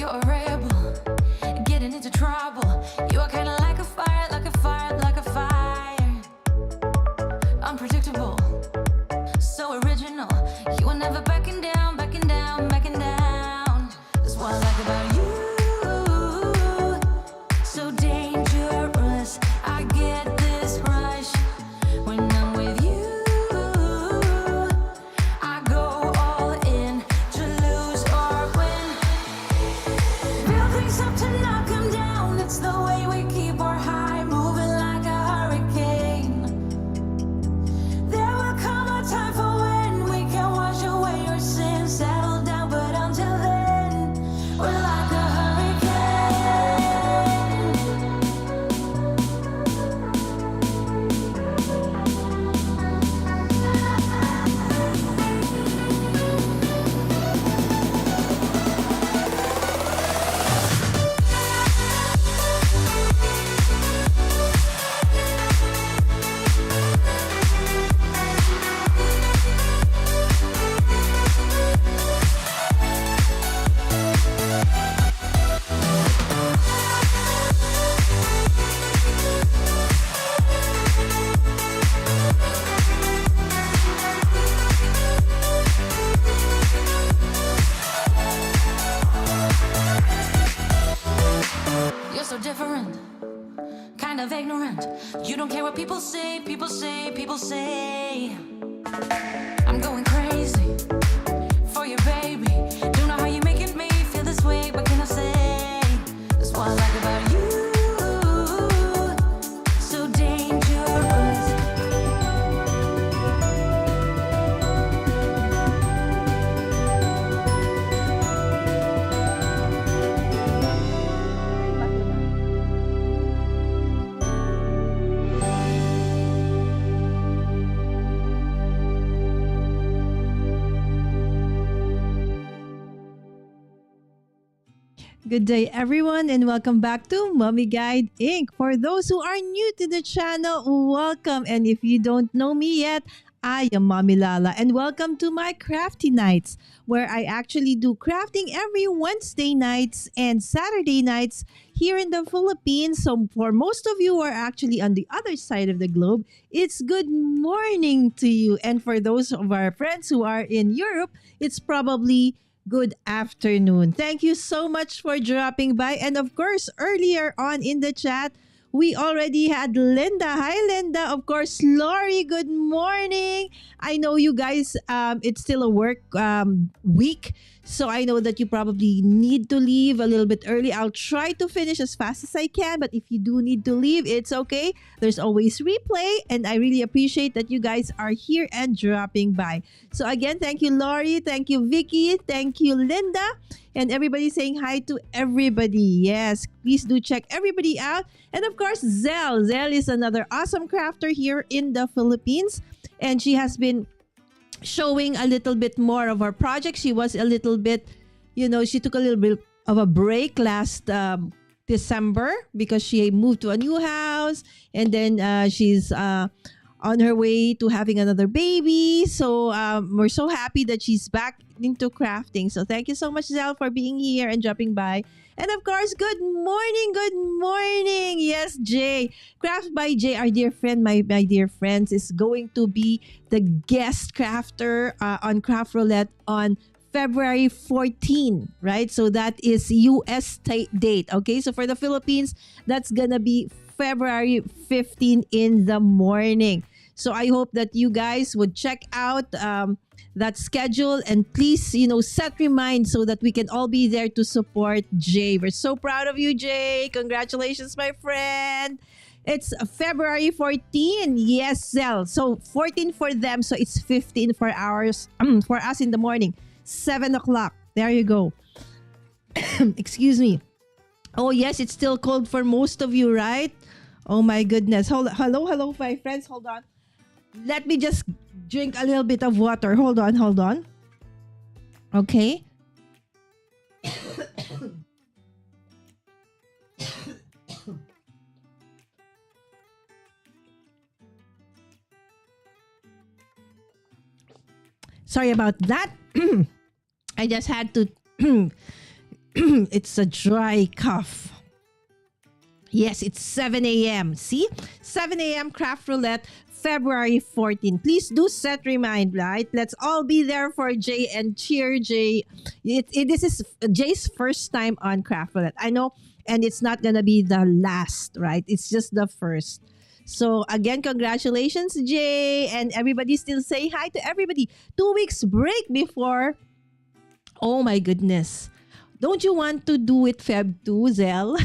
You're a rebel, getting into trouble. You are kinda like a fire, like a fire, like a fire. Unpredictable, so original. You are never backing down, backing down, backing down. That's what I like about you. So dangerous, I get this rush when I'm with you. I go all in to lose or win. Build things up to knock 'em down. It's the way we keep our high, moving like a hurricane. There will come a time for when we can wash away your sins, settle down, but until then, we're like a hurricane. You're so different, kind of ignorant. You don't care what people say, people say, people say. I'm going crazy for you, baby. Don't know how you're making me feel this way. What can I say? That's what I like about you. So dangerous. Good day, everyone, and welcome back to Mommy Guide Inc. For those who are new to the channel, welcome. And if you don't know me yet, I am Mommy Lala, and welcome to my crafty nights, where I actually do crafting every Wednesday nights and Saturday nights here in the Philippines. So for most of you who are actually on the other side of the globe, it's good morning to you. And for those of our friends who are in Europe, it's probably good afternoon. Thank you so much for dropping by. And of course, earlier on in the chat, we already had Linda. Hi, Linda. Of course, Lori, good morning. I know you guys, it's still a work week. So I know that you probably need to leave a little bit early. I'll try to finish as fast as I can. But if you do need to leave, it's okay. There's always replay. And I really appreciate that you guys are here and dropping by. So again, thank you, Lori. Thank you, Vicky. Thank you, Linda. And everybody saying hi to everybody. Yes, please do check everybody out. And of course, Zell. Zell is another awesome crafter here in the Philippines. And she has been showing a little bit more of her project. She was a little bit, she took a little bit of a break last December because she moved to a new house. And then she's on her way to having another baby. So we're so happy that she's back into crafting. So thank you so much, Zell, for being here and dropping by. And of course, good morning, good morning. Yes, Jay. Craft by Jay, our dear friend, my dear friends, is going to be the guest crafter on Craft Roulette on February 14, right? So that is US date, okay? So for the Philippines, that's gonna be February 15 in the morning. So I hope that you guys would check out that schedule and please, set remind so that we can all be there to support Jay. We're so proud of you, Jay. Congratulations, my friend. It's February 14. Yes, Zell. So 14 for them. So it's 15 for hours for us in the morning. 7 o'clock. There you go. Excuse me. Oh, yes, it's still cold for most of you, right? Oh, my goodness. Hello, my friends. Hold on. Let me just drink a little bit of water. Hold on. Okay. Sorry about that. I just had to It's a dry cough. Yes, it's 7 a.m. See? 7 a.m. Craft Roulette, February 14. Please do set remind, right? Let's all be there for Jay and cheer Jay. This is Jay's first time on Craft Roulette. I know, and it's not going to be the last, right? It's just the first. So again, congratulations, Jay. And everybody still say hi to everybody. 2 weeks break before. Oh my goodness. Don't you want to do it Feb 2, Zell?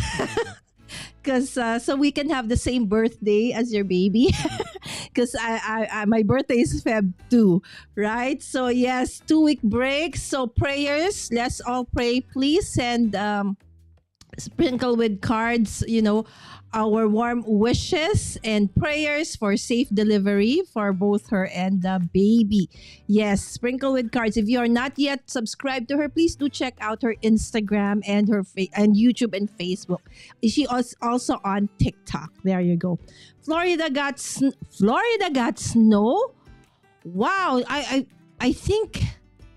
Because so we can have the same birthday as your baby. Because my birthday is Feb 2, right? So yes, 2 week break. So prayers, let's all pray, please. And sprinkle with cards, our warm wishes and prayers for safe delivery for both her and the baby. Yes, sprinkle with cards. If you are not yet subscribed to her, please do check out her Instagram and her and YouTube and Facebook. She is also on TikTok. There you go. Florida got snow. Wow, I think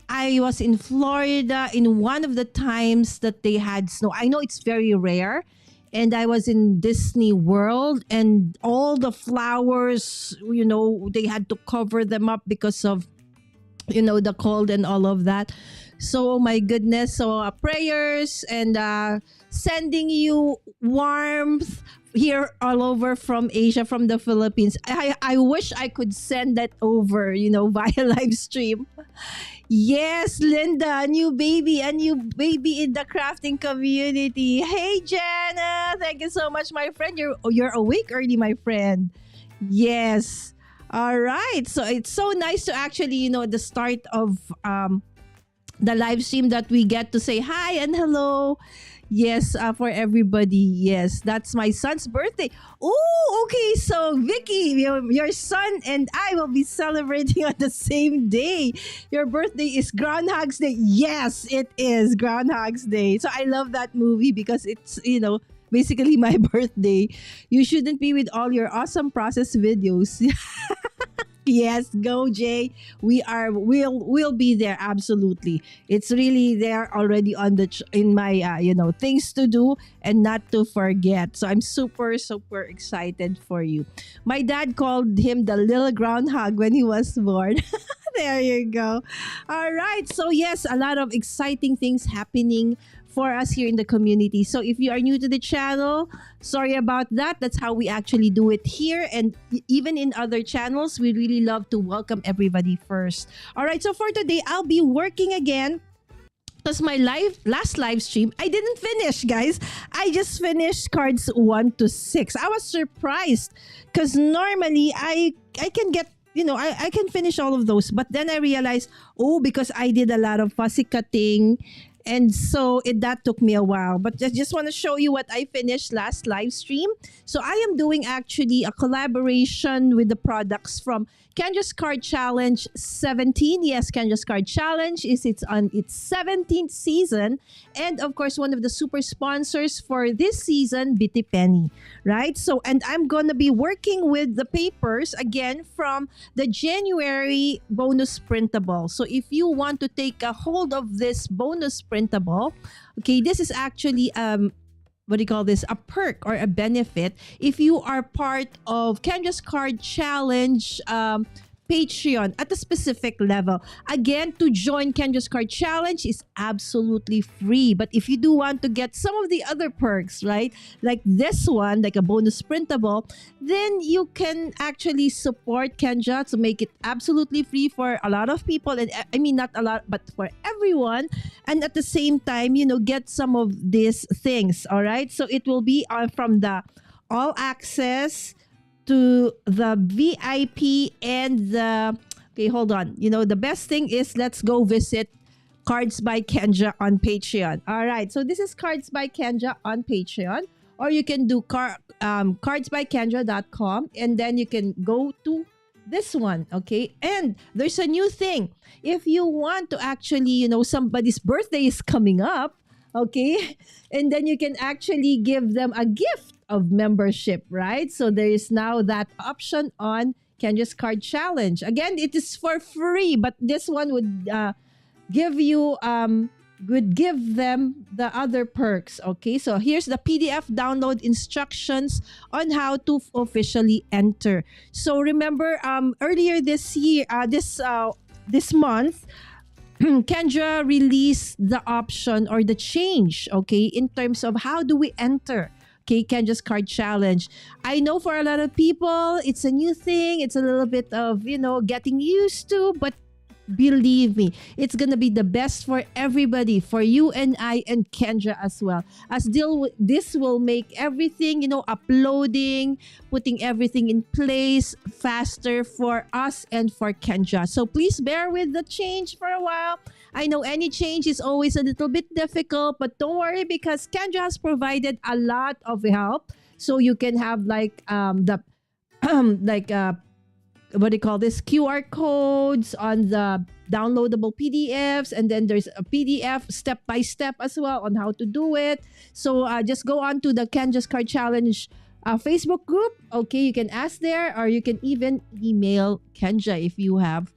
I was in Florida in one of the times that they had snow. I know it's very rare. And I was in Disney World, and all the flowers, they had to cover them up because of, the cold and all of that. So, oh my goodness. So, prayers and sending you warmth here all over from Asia, from the Philippines. I wish I could send that over, via live stream. Yes, Linda, a new baby in the crafting community. Hey, Jana, thank you so much, my friend. You're awake early, my friend. Yes. All right. So it's so nice to actually, at the start of the live stream that we get to say hi and hello. Yes, for everybody. Yes, that's my son's birthday. Oh, okay. So, Vicky, your son and I will be celebrating on the same day. Your birthday is Groundhog's Day. Yes, it is Groundhog's Day. So, I love that movie because it's, basically my birthday. You shouldn't be with all your awesome process videos. Yes, go Jay. We'll be there, absolutely. It's really there already on in my things to do and not to forget. So I'm super excited for you. My dad called him the little groundhog when he was born. There you go. All right. So yes, a lot of exciting things happening for us here in the community. So if you are new to the channel, sorry about that. That's how we actually do it here. And even in other channels, we really love to welcome everybody first. All right, so for today, I'll be working again. Because my last live stream, I didn't finish, guys. I just finished cards 1 to 6. I was surprised because normally I can get I can finish all of those. But then I realized, because I did a lot of fussy cutting. And so that took me a while. But I just want to show you what I finished last live stream. So I am doing actually a collaboration with the products from Kendra's Card Challenge 17. Yes, Kendra's Card Challenge it's on its 17th season. And of course, one of the super sponsors for this season, BIttyPenny, right? So, and I'm going to be working with the papers again from the January bonus printable. So if you want to take a hold of this bonus printable, okay, this is actually what do you call this? A perk or a benefit if you are part of Kendra's Card Challenge Patreon at a specific level. Again, to join Kendra's Card Challenge is absolutely free. But if you do want to get some of the other perks, right? Like this one, like a bonus printable, then you can actually support Kendra to make it absolutely free for a lot of people. And I mean, not a lot, but for everyone. And at the same time, get some of these things, all right? So it will be from the all access to the VIP and the... Okay, hold on. The best thing is let's go visit Cards by Kendra on Patreon. All right, so this is Cards by Kendra on Patreon. Or you can do cardsbykendra.com and then you can go to this one, okay? And there's a new thing. If you want to actually, somebody's birthday is coming up, okay? And then you can actually give them a gift of membership, right? So there is now that option on Kendra's Card Challenge. Again, it is for free, but this one would give you would give them the other perks. Okay, so here's the PDF download instructions on how to officially enter. So remember, earlier this year, this month, Kendra released the option or the change, okay, in terms of how do we enter. Okay, Kendra's card challenge. I know for a lot of people, it's a new thing. It's a little bit of, getting used to, but believe me, it's gonna be the best for everybody, for you and I and Kendra as well. This will make everything, uploading, putting everything in place faster for us and for Kendra. So please bear with the change for a while. I know any change is always a little bit difficult, but don't worry because Kendra has provided a lot of help. So you can have like the like what do you call this, QR codes on the downloadable PDFs, and then there's a PDF step by step as well on how to do it. So just go on to the Kendra's Card Challenge Facebook group. Okay, you can ask there, or you can even email Kendra if you have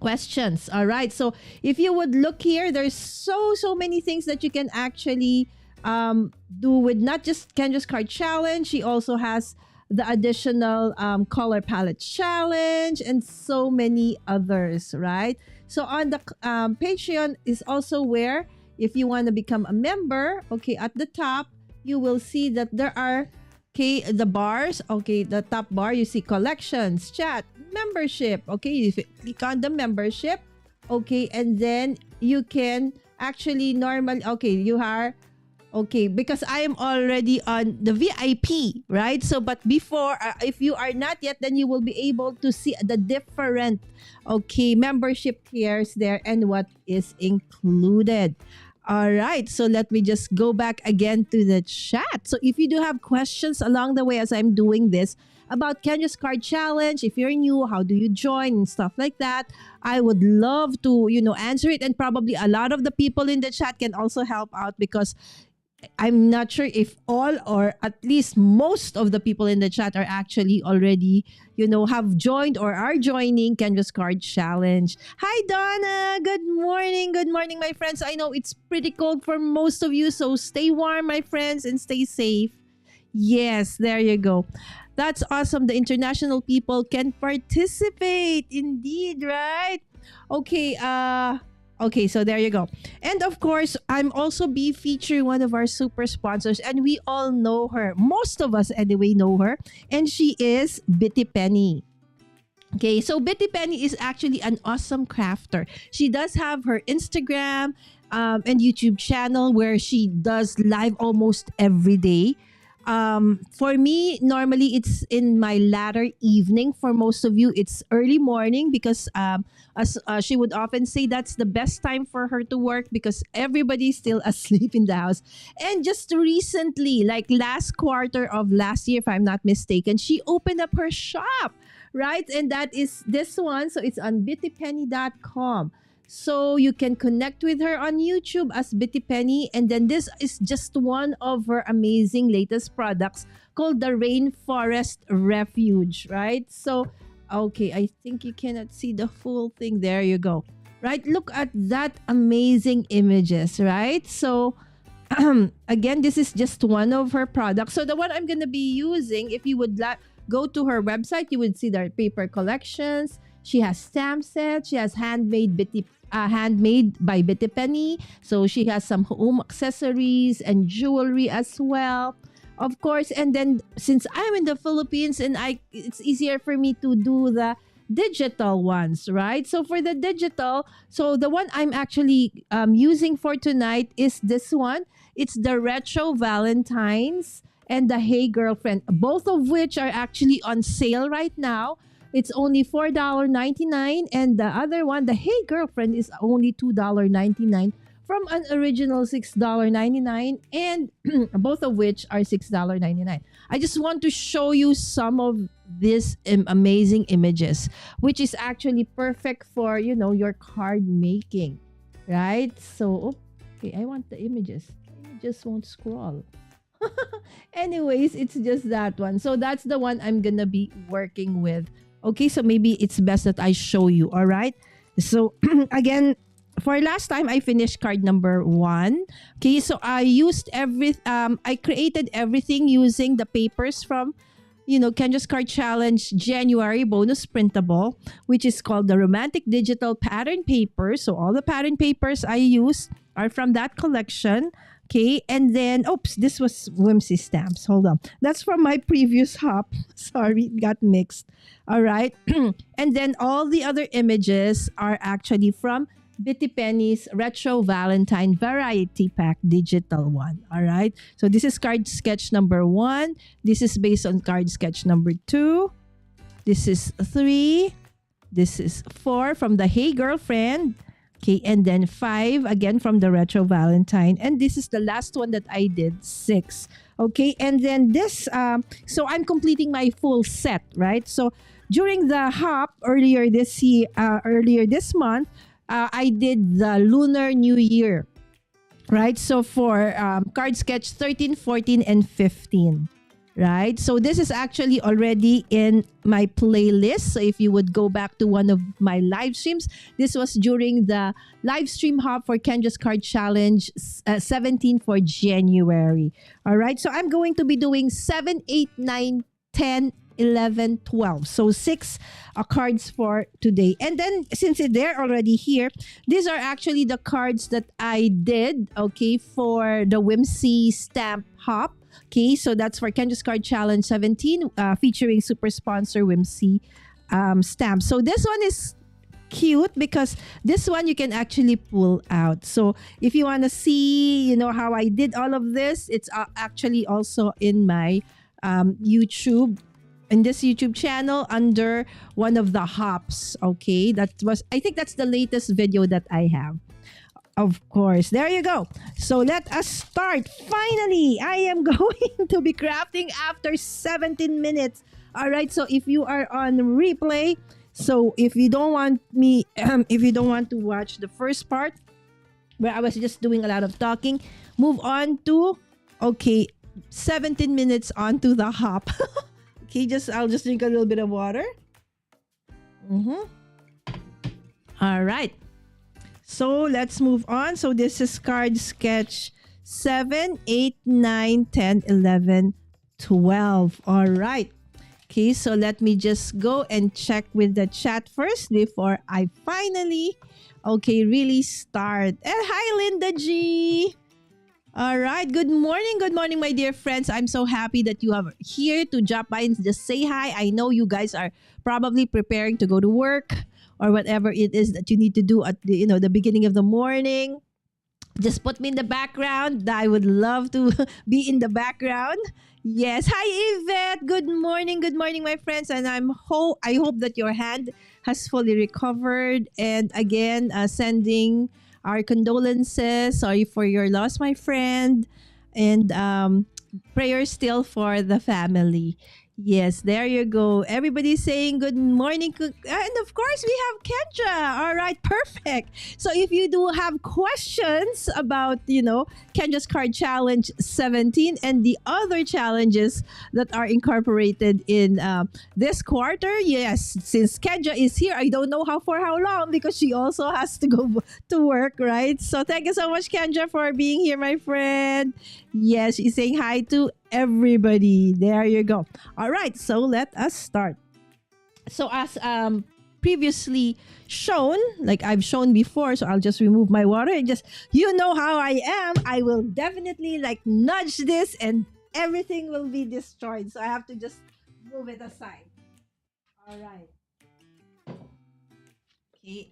questions. All right, so if you would look here, there's so many things that you can actually do with not just Kendra's Card Challenge. She also has the additional color palette challenge and so many others, right? So on the Patreon is also where, if you want to become a member, okay, at the top you will see that there are, okay, the bars. Okay, the top bar, you see collections, chat, membership. Okay, you click on the membership. Okay, and then you can actually you are, okay, because I am already on the VIP, right? So, but before, if you are not yet, then you will be able to see the different, okay, membership tiers there and what is included. All right, so let me just go back again to the chat. So if you do have questions along the way as I'm doing this about Kendra's Card Challenge, if you're new, how do you join and stuff like that, I would love to, answer it. And probably a lot of the people in the chat can also help out because I'm not sure if all or at least most of the people in the chat are actually already, have joined or are joining Kendra's Card Challenge. Hi, Donna. Good morning. Good morning, my friends. I know it's pretty cold for most of you, so stay warm, my friends, and stay safe. Yes, there you go. That's awesome. The international people can participate. Indeed, right? Okay, okay, so there you go. And of course, I'm also be featuring one of our super sponsors, and we all know her. Most of us anyway know her, and she is BIttyPenny. Okay, so BIttyPenny is actually an awesome crafter. She does have her Instagram and YouTube channel where she does live almost every day. For me, normally it's in my latter evening. For most of you, it's early morning because as she would often say, that's the best time for her to work because everybody's still asleep in the house. And just recently, like last quarter of last year, if I'm not mistaken, she opened up her shop, right? And that is this one. So it's on BIttyPenny.com. So you can connect with her on YouTube as BIttyPenny. And then this is just one of her amazing latest products called the Rainforest Refuge, right? So, okay, I think you cannot see the full thing. There you go. Right? Look at that amazing images, right? So, again, this is just one of her products. So the one I'm going to be using, if you would go to her website, you would see their paper collections. She has stamp sets. She has handmade by BIttyPenny. So she has some home accessories and jewelry as well, of course. And then since I'm in the Philippines and it's easier for me to do the digital ones, right? So for the digital, so the one I'm actually using for tonight is this one. It's the Retro Valentines and the Hey Girlfriend, both of which are actually on sale right now. It's only $4.99, and the other one, the Hey Girlfriend, is only $2.99 from an original $6.99, and both of which are $6.99. I just want to show you some of these amazing images, which is actually perfect for, your card making, right? So, okay, I want the images. I just won't scroll. Anyways, it's just that one. So that's the one I'm gonna be working with. Okay, so maybe it's best that I show you, all right? So again, for last time, I finished card number 1. Okay, so I used I created everything using the papers from, Kendra's Card Challenge January bonus printable, which is called the Romantic Digital Pattern Paper. So all the pattern papers I use are from that collection. Okay, and then, oops, this was Whimsy stamps. Hold on. That's from my previous hop. Sorry, it got mixed. All right. And then all the other images are actually from BIttyPenny's Retro Valentine Variety Pack Digital one. All right. So this is card sketch number 1. This is based on card sketch number 2. This is 3. This is 4 from the Hey Girlfriend. Okay, and then 5 again from the Retro Valentine. And this is the last one that I did, 6. Okay, and then this, so I'm completing my full set, right? So during the hop earlier this month, I did the Lunar New Year, right? So for card sketch 13, 14, and 15. Right? So this is actually already in my playlist. So if you would go back to one of my live streams, this was during the live stream hop for Kendra's Card Challenge 17 for January. All right. So I'm going to be doing 7, 8, 9, 10, 11, 12. So 6 cards for today. And then since they're already here, these are actually the cards that I did, okay, for the Whimsy stamp hop. Okay, so that's for Kendra's Card Challenge 17, featuring super sponsor Whimsy stamp. So this one is cute because this one you can actually pull out. So if you want to see, how I did all of this, it's actually also in my YouTube, in this YouTube channel under one of the hops. Okay, I think that's the latest video that I have. Of course. There you go. So let us start. Finally, I am going to be crafting after 17 minutes. All right. So if you are on replay, so if you don't want to watch the first part where I was just doing a lot of talking, move on to, 17 minutes onto the hop. Okay. I'll just drink a little bit of water. All right. So let's move on. So this is card sketch 7, 8, 9, 10, 11, 12. All right. Okay, so let me just go and check with the chat first before I finally, really start. And hi, Linda G. All right. Good morning, my dear friends. I'm so happy that you are here to drop by and just say hi. I know you guys are probably preparing to go to work or whatever it is that you need to do at the beginning of the morning. Just put me in the background. I would love to be in the background. Yes. Hi, Yvette. Good morning, my friends. And I hope that your hand has fully recovered. And again, sending our condolences. Sorry for your loss, my friend. And prayers still for the family. Yes, there you go. Everybody's saying good morning. And of course, we have Kendra. All right, perfect. So if you do have questions about, Kendra's Card Challenge 17 and the other challenges that are incorporated in this quarter, yes, since Kendra is here, I don't know for how long because she also has to go to work, right? So thank you so much, Kendra, for being here, my friend. Yes, she's saying hi to everybody. There you go. All right, so let us start. So as previously shown, like I've shown before, so I'll just remove my water and just, how I am. I will definitely nudge this and everything will be destroyed. So I have to just move it aside. All right. Okay.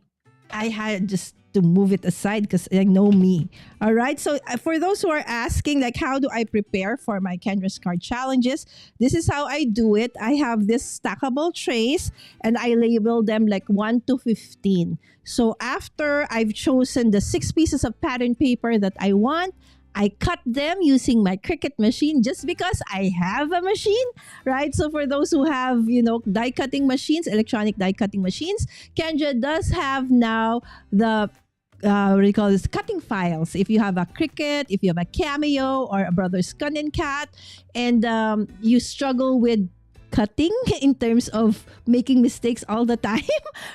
I had just to move it aside because I know me. All right. So for those who are asking, how do I prepare for my Kendra's Card challenges? This is how I do it. I have this stackable trays and I label them 1 to 15. So after I've chosen the 6 pieces of pattern paper that I want, I cut them using my Cricut machine just because I have a machine, right? So for those who have, die cutting machines, electronic die cutting machines, Kendra does have now the cutting files. If you have a Cricut, if you have a Cameo or a Brother's Gun and Cat, and you struggle with cutting in terms of making mistakes all the time,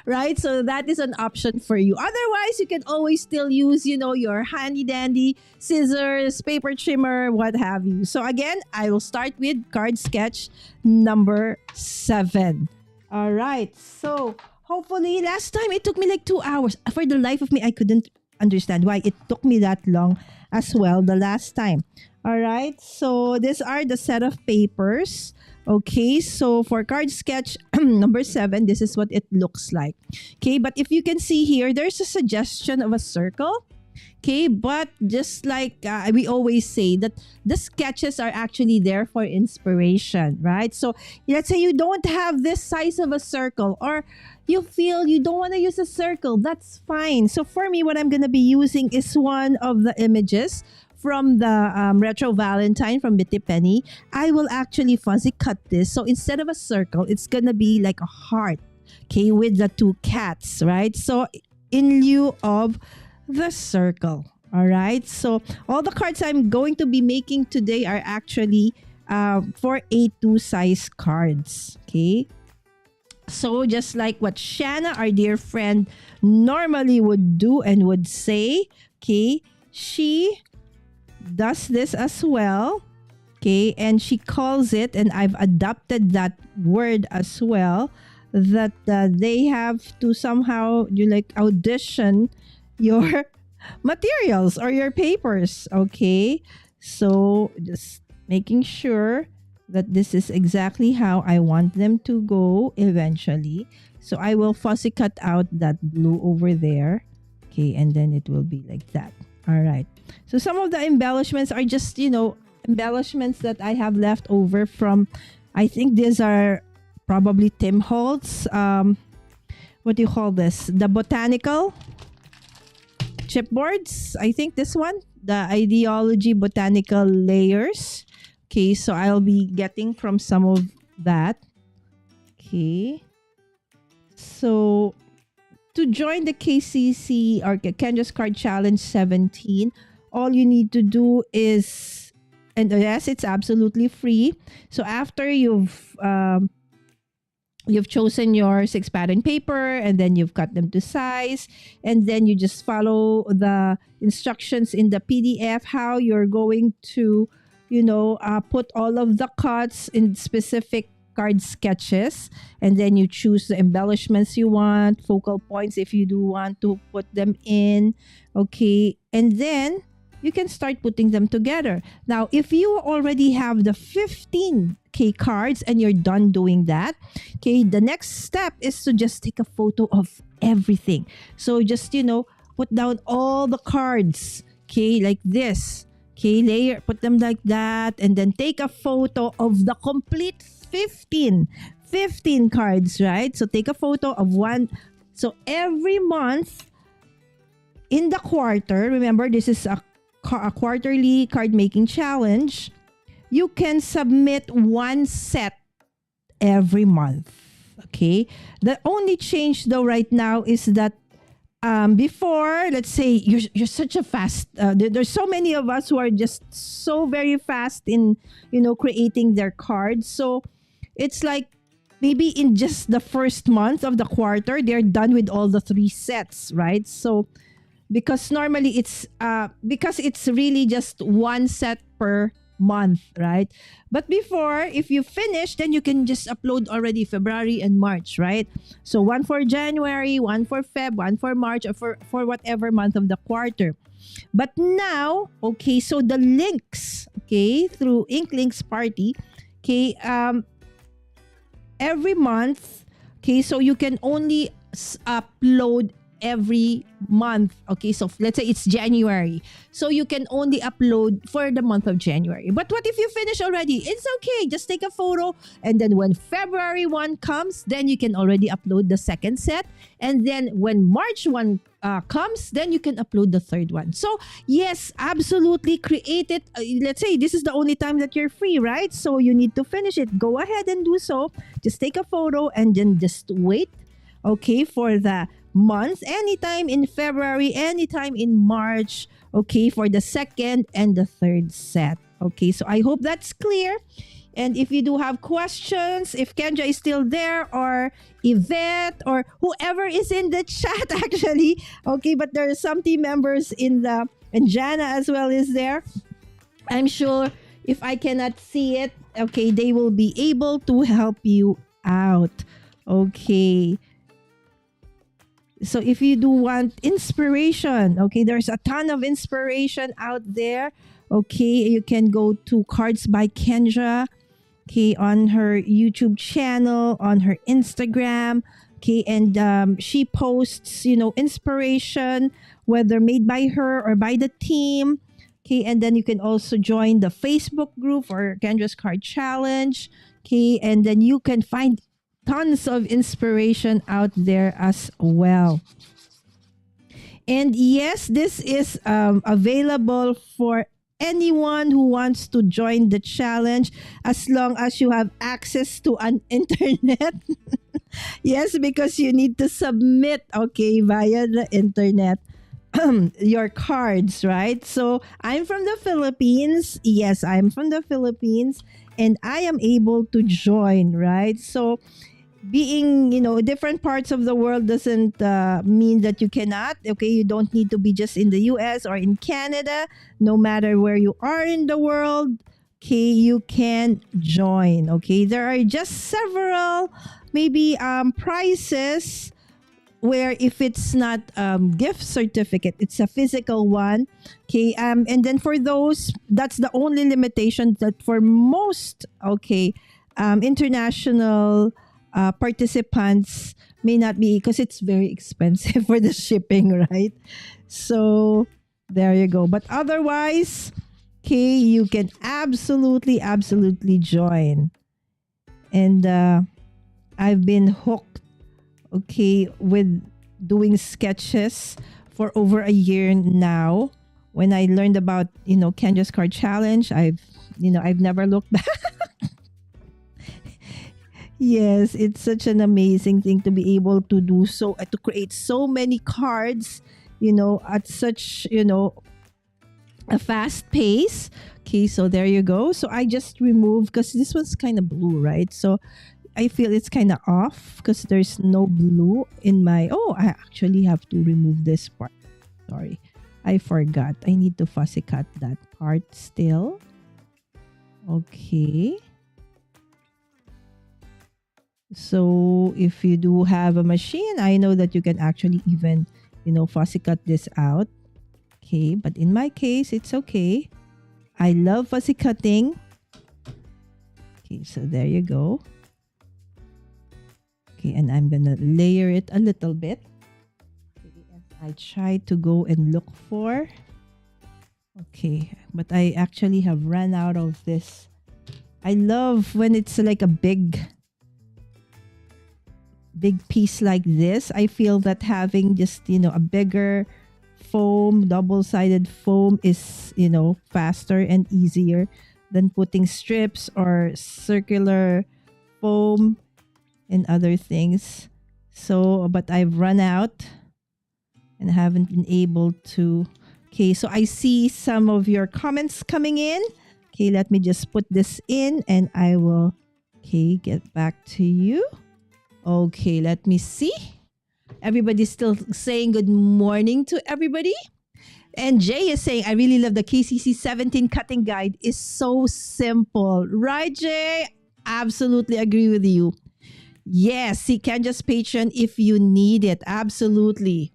right? So that is an option for you. Otherwise, you can always still use, your handy dandy scissors, paper trimmer, what have you. So again, I will start with card sketch number 7. All right. So hopefully, last time it took me like 2 hours. For the life of me, I couldn't understand why it took me that long as well the last time. All right. So these are the set of papers. Okay. So for card sketch number 7, this is what it looks like. Okay. But if you can see here, there's a suggestion of a circle. Okay, but just like we always say that the sketches are actually there for inspiration, right? So let's say you don't have this size of a circle, or you feel you don't want to use a circle, that's fine. So for me, what I'm going to be using is one of the images from the retro Valentine from BIttyPenny. I will actually fuzzy cut this. So instead of a circle, it's going to be like a heart, okay, with the 2 cats, right? So in lieu of the circle. All right. So all the cards I'm going to be making today are actually for A2 size cards. Okay. So just like what Shanna, our dear friend, normally would do and would say, okay, she does this as well. Okay. And she calls it, and I've adopted that word as well, that they have to somehow audition your materials or your papers. Okay, so just making sure that this is exactly how I want them to go eventually. So I will fussy cut out that blue over there. Okay, and then it will be like that. All right, so some of the embellishments are just embellishments that I have left over from, I think these are probably Tim Holtz, what do you call this, the botanical chipboards. I think this one, the ideology botanical layers. Okay, so I'll be getting from some of that. Okay, so to join the KCC or Kendra's Card Challenge 17, all you need to do is, and yes, it's absolutely free. So after you've chosen your 6 pattern paper, and then you've cut them to size, and then you just follow the instructions in the PDF how you're going to put all of the cuts in specific card sketches, and then you choose the embellishments you want, focal points if you do want to put them in. Okay, and then you can start putting them together. Now, if you already have the 15K cards and you're done doing that, okay, the next step is to just take a photo of everything. So just, put down all the cards, okay, like this. Okay, put them like that, and then take a photo of the complete 15 cards, right? So take a photo of one. So every month in the quarter, remember this is a quarterly card making challenge, you can submit 1 set every month. Okay, the only change though right now is that before, let's say you're such a fast there's so many of us who are just so very fast in creating their cards. So it's like maybe in just the first month of the quarter they're done with all the 3 sets, right? So because normally it's really just 1 set per month, right? But before, if you finish, then you can just upload already February and March, right? So 1 for January, 1 for Feb, 1 for March, or for whatever month of the quarter. But now, okay, so the links, okay, through Inklinks Party, okay, every month, okay, so you can only upload every month. Okay, so let's say it's January, so you can only upload for the month of January. But what if you finish already? It's okay, just take a photo, and then when February 1 comes, then you can already upload the second set, and then when March 1 comes, then you can upload the third one. So yes, absolutely, create it. Let's say this is the only time that you're free, right? So you need to finish it. Go ahead and do so. Just take a photo and then just wait, okay, for the month, anytime in February, anytime in March, okay, for the second and the third set. Okay, so I hope that's clear. And if you do have questions, if Kendra is still there, or Yvette, or whoever is in the chat actually, okay, but there are some team members and Jana as well is there. I'm sure if I cannot see it, okay, they will be able to help you out. Okay. So if you do want inspiration, okay, there's a ton of inspiration out there. Okay, you can go to Cards by Kendra, okay, on her YouTube channel, on her Instagram, okay, and she posts, inspiration, whether made by her or by the team, okay, and then you can also join the Facebook group for Kendra's Card Challenge, okay, and then you can find tons of inspiration out there as well. And yes, this is available for anyone who wants to join the challenge, as long as you have access to an internet. Yes, because you need to submit, okay, via the internet. Your cards, right? So I'm from the Philippines. Yes, I'm from the Philippines, and I am able to join, right? So being, different parts of the world doesn't mean that you cannot. Okay, you don't need to be just in the US or in Canada. No matter where you are in the world, okay, you can join. Okay, there are just several maybe prizes where if it's not gift certificate, it's a physical one. Okay, and then for those, that's the only limitation, that for most, okay, international participants may not be, because it's very expensive for the shipping, right? So there you go. But otherwise, okay, you can absolutely join. And I've been hooked, okay, with doing sketches for over a year now. When I learned about, Kendra's Card Challenge, I've never looked back. Yes, it's such an amazing thing to be able to do so, to create so many cards, at such, a fast pace. Okay, so there you go. So I just removed, because this one's kind of blue, right? So I feel it's kind of off because there's no blue in my... Oh, I actually have to remove this part. Sorry, I forgot. I need to fussy cut that part still. Okay. So if you do have a machine, I know that you can actually even, fussy cut this out. Okay, but in my case, it's okay. I love fussy cutting. Okay, so there you go. Okay, and I'm gonna layer it a little bit. I try to go and look for. Okay, but I actually have run out of this. I love when it's like a big piece like this. I feel that having just, a bigger foam, double-sided foam is, faster and easier than putting strips or circular foam and other things. So, but I've run out and haven't been able to. Okay, so I see some of your comments coming in. Okay, let me just put this in and I will, okay, get back to you. Okay, let me see. Everybody's still saying good morning to everybody. And Jay is saying, I really love the KCC17 cutting guide. It's so simple. Right, Jay? Absolutely agree with you. Yes, see Kendra's Patreon if you need it. Absolutely.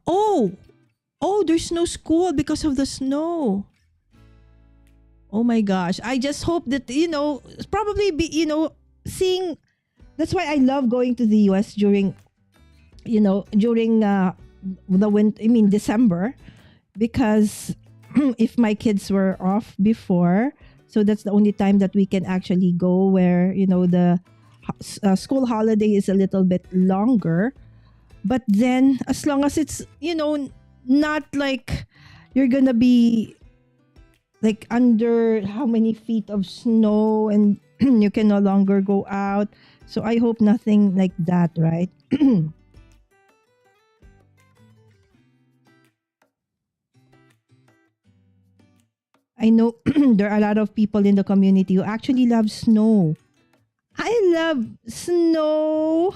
Oh, there's no school because of the snow. Oh my gosh. I just hope that, probably be, seeing... That's why I love going to the US during the winter, December, because if my kids were off before, so that's the only time that we can actually go where, the school holiday is a little bit longer. But then as long as it's, not like you're gonna be like under how many feet of snow and you can no longer go out. So I hope nothing like that, right? I know there are a lot of people in the community who actually love snow. I love snow,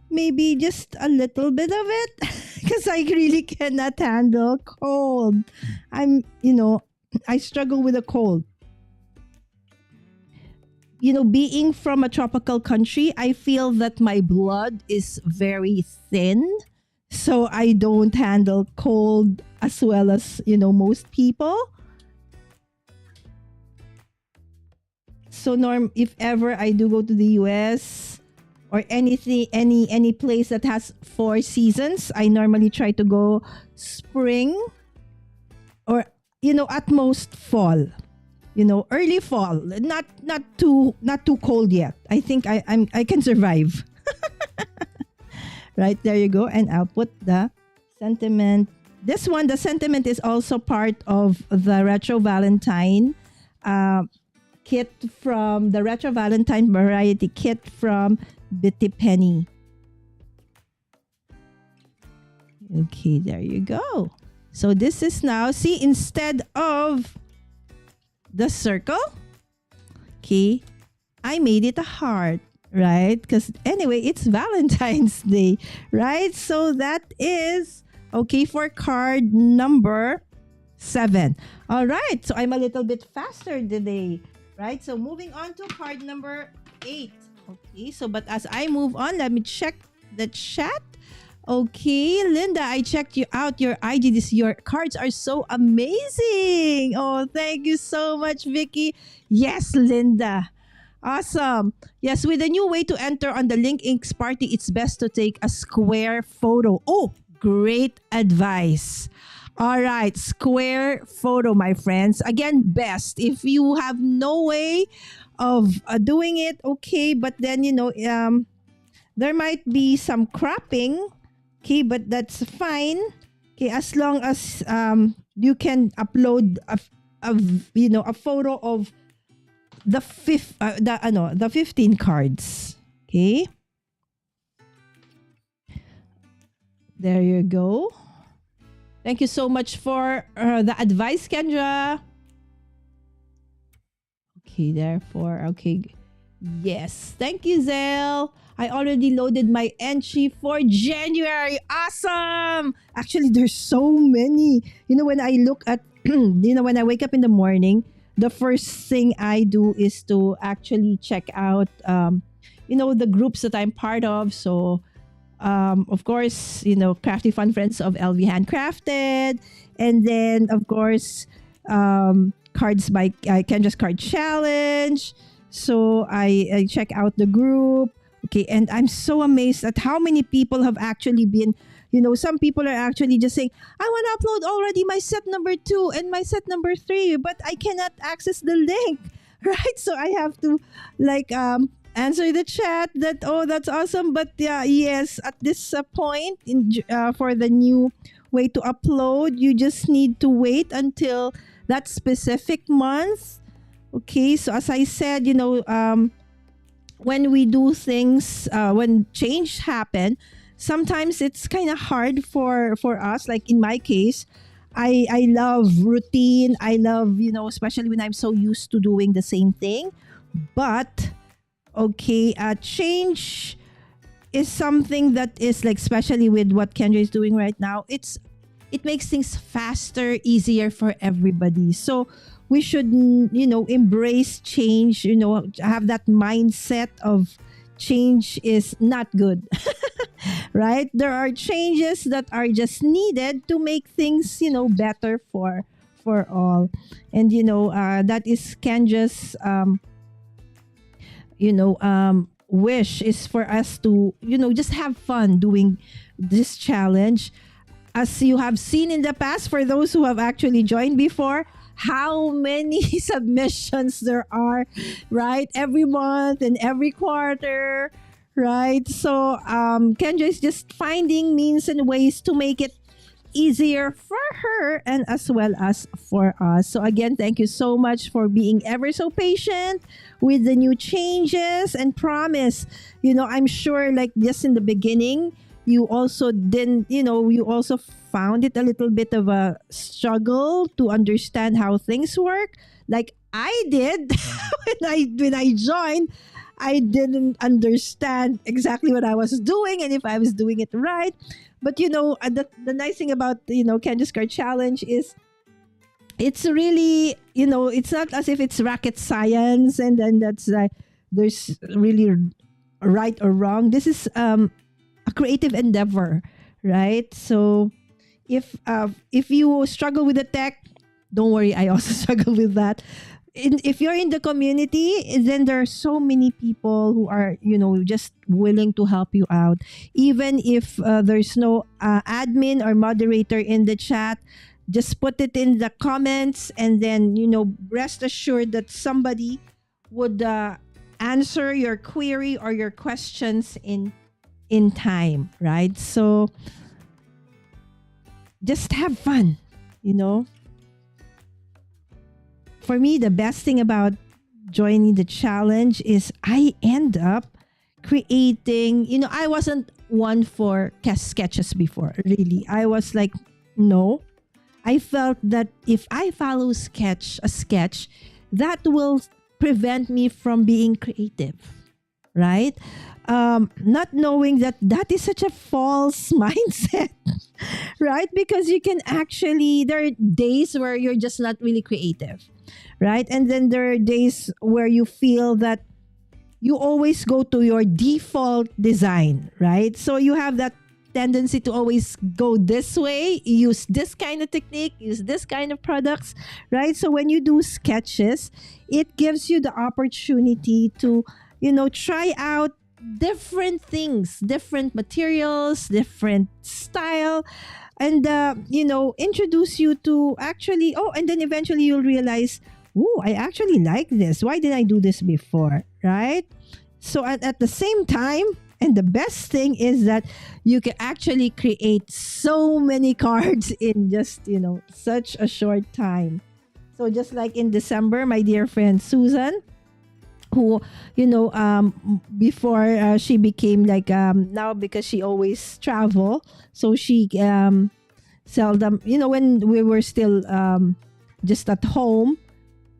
maybe just a little bit of it because I really cannot handle cold. I struggle with a cold. Being from a tropical country, I feel that my blood is very thin. So I don't handle cold as well as, most people. So Norm, if ever I do go to the US or anything, any place that has 4 seasons, I normally try to go spring or at most fall. Early fall, not too cold yet. I think I can survive. Right, there you go. And I'll put the sentiment. This one, the sentiment is also part of the Retro Valentine kit from the Retro Valentine variety kit from BIttyPenny. Okay, there you go. So this is now, see, instead of the circle, okay, I made it a heart, right? Because anyway, it's Valentine's Day, right? So that is okay for card number 7. All right, so I'm a little bit faster today, right? So moving on to card number 8. Okay, so but as I move on, let me check the chat. Okay, Linda, I checked you out your IG. Your cards are so amazing. Oh, thank you so much, Vicky. Yes, Linda. Awesome. Yes, with a new way to enter on the Link Inks party, it's best to take a square photo. Oh, great advice. All right, square photo, my friends. Again, best. If you have no way of doing it, okay, but then, there might be some cropping. Okay, but that's fine. Okay, as long as you can upload a photo of the 15 cards. Okay. There you go. Thank you so much for the advice, Kendra. Okay, therefore, okay. Yes, thank you, Zell. I already loaded my entry for January. Awesome! Actually, there's so many. When I look at, when I wake up in the morning, the first thing I do is to actually check out, the groups that I'm part of. So, of course, Crafty Fun Friends of LV Handcrafted. And then, of course, Cards by Kendra's Card Challenge. So I check out the group. Okay, and I'm so amazed at how many people have actually been, some people are actually just saying, I want to upload already my set number 2 and my set number 3, but I cannot access the link, right? So I have to answer the chat that, oh, that's awesome. But yes, at this point for the new way to upload, you just need to wait until that specific month. Okay, so as I said, when we do things, when change happen, sometimes it's kind of hard for us. Like in my case, I love routine. I love, especially when I'm so used to doing the same thing. But, okay, change is something that is like, especially with what Kendra is doing right now, it makes things faster, easier for everybody. So we should, embrace change, have that mindset of change is not good, right? There are changes that are just needed to make things, better for all. And, that is Kendra's, wish is for us to, just have fun doing this challenge. As you have seen in the past, for those who have actually joined before, how many submissions there are, right? Every month and every quarter, right? So Kendra is just finding means and ways to make it easier for her and as well as for us. So again, thank you so much for being ever so patient with the new changes, and promise, I'm sure like just in the beginning, you also didn't, you also found it a little bit of a struggle to understand how things work, like I did. When I joined, I didn't understand exactly what I was doing and if I was doing it right. But the nice thing about Candace Card Challenge is it's really, it's not as if it's rocket science and then that's like there's really right or wrong. This is a creative endeavor, right? So if you struggle with the tech, don't worry, I also struggle with that. If you're in the community, then there are so many people who are just willing to help you out. Even if there's no admin or moderator in the chat, just put it in the comments, and then rest assured that somebody would answer your query or your questions in time, right? So just have fun, For me, the best thing about joining the challenge is I end up creating, I wasn't one for sketches before, really. I was like, no. I felt that if I follow a sketch, that will prevent me from being creative, right? Not knowing that is such a false mindset, right? Because you can actually, there are days where you're just not really creative, right? And then there are days where you feel that you always go to your default design, right? So you have that tendency to always go this way, use this kind of technique, use this kind of products, right? So when you do sketches, it gives you the opportunity to, try out different things, different materials, different style, and, introduce you to actually, and then eventually you'll realize, I actually like this. Why didn't I do this before, right? So at the same time, and the best thing is that you can actually create so many cards in just, such a short time. So just like in December, my dear friend Susan, who, before she became like, now because she always travel, so she seldom, when we were still just at home,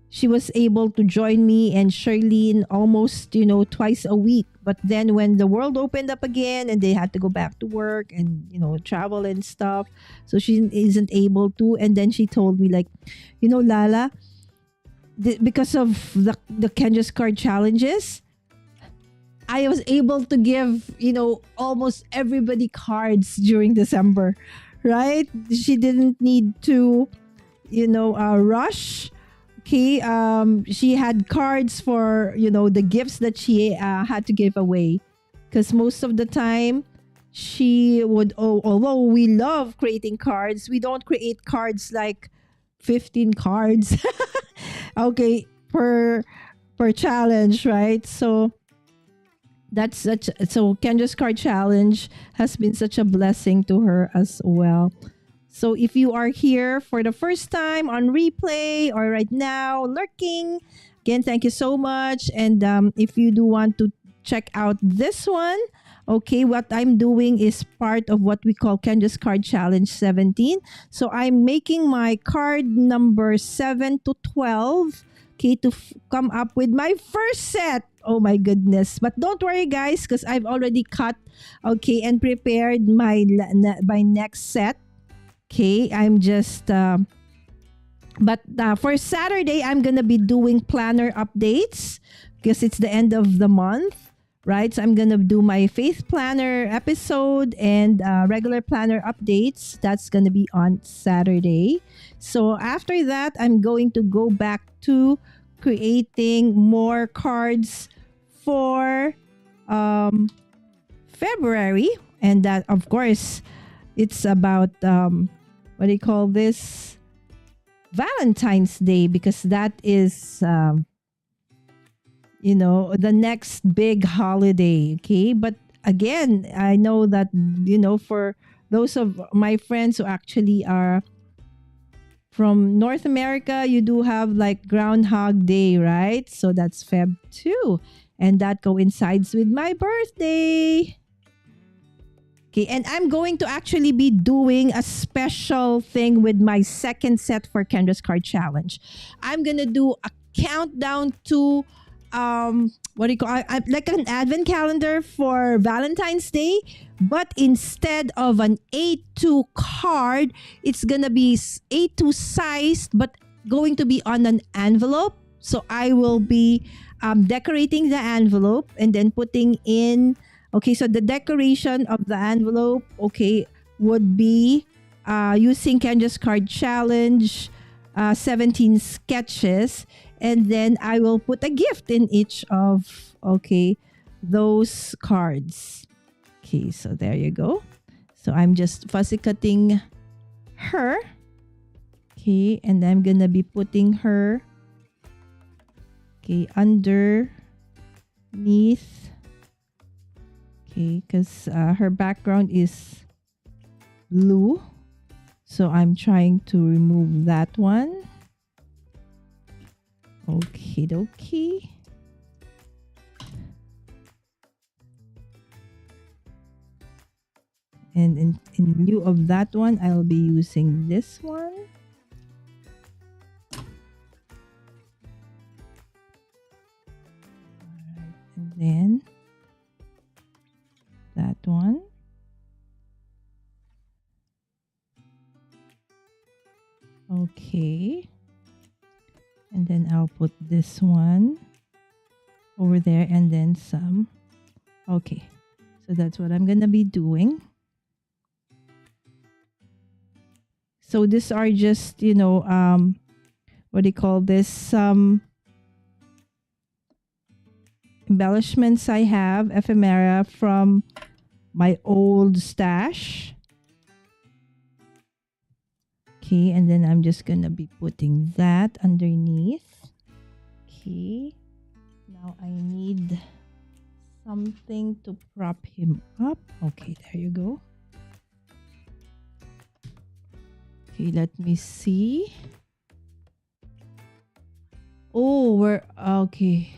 she was able to join me and Charlene almost, twice a week. But then when the world opened up again and they had to go back to work and, travel and stuff, so she isn't able to. And then she told me like, Lala, because of the Kendra's Card challenges, I was able to give, almost everybody cards during December, right? She didn't need to, rush. Okay, she had cards for, the gifts that she had to give away. Because most of the time, she would, although we love creating cards, we don't create cards like 15 cards, okay, per challenge, right? So so Kendra's Card Challenge has been such a blessing to her as well. So if you are here for the first time on replay or right now lurking, again, thank you so much. And if you do want to check out this one, okay, what I'm doing is part of what we call Kendra's Card Challenge 17. So I'm making my card number 7 to 12, okay, to come up with my first set. Oh my goodness. But don't worry, guys, because I've already cut, okay, and prepared my next set. Okay, I'm just, but for Saturday, I'm going to be doing planner updates because it's the end of the month, right? So I'm going to do my faith planner episode and regular planner updates. That's going to be on Saturday. So after that, I'm going to go back to creating more cards for February. And that, of course, it's about, what do you call this? Valentine's Day, because that is, the next big holiday. Okay. But again, I know that, for those of my friends who actually are from North America, you do have like Groundhog Day, right? So that's Feb 2. And that coincides with my birthday. Okay, and I'm going to actually be doing a special thing with my second set for Kendra's Card Challenge. I'm gonna do a countdown to what do you call like an advent calendar for Valentine's Day, but instead of an A2 card, it's gonna be A2 sized, but going to be on an envelope. So I will be decorating the envelope and then putting in. Okay, so the decoration of the envelope, okay, would be using Kendra's Card Challenge 17 sketches, and then I will put a gift in each of, okay, those cards. Okay, so there you go. So I'm just fussy cutting her. Okay, and I'm gonna be putting her, okay, underneath. Okay, because her background is blue. So I'm trying to remove that one. Okie dokie. And in lieu of that one, I'll be using this one. Alright, and then that one. Okay. And then I'll put this one over there and then some. Okay. So that's what I'm going to be doing. So these are just, you know, what do you call this? Some embellishments I have, ephemera from my old stash. Okay, and then I'm just gonna be putting that underneath. Okay, now I need something to prop him up. Okay, there you go. Okay, let me see. Oh, we're okay.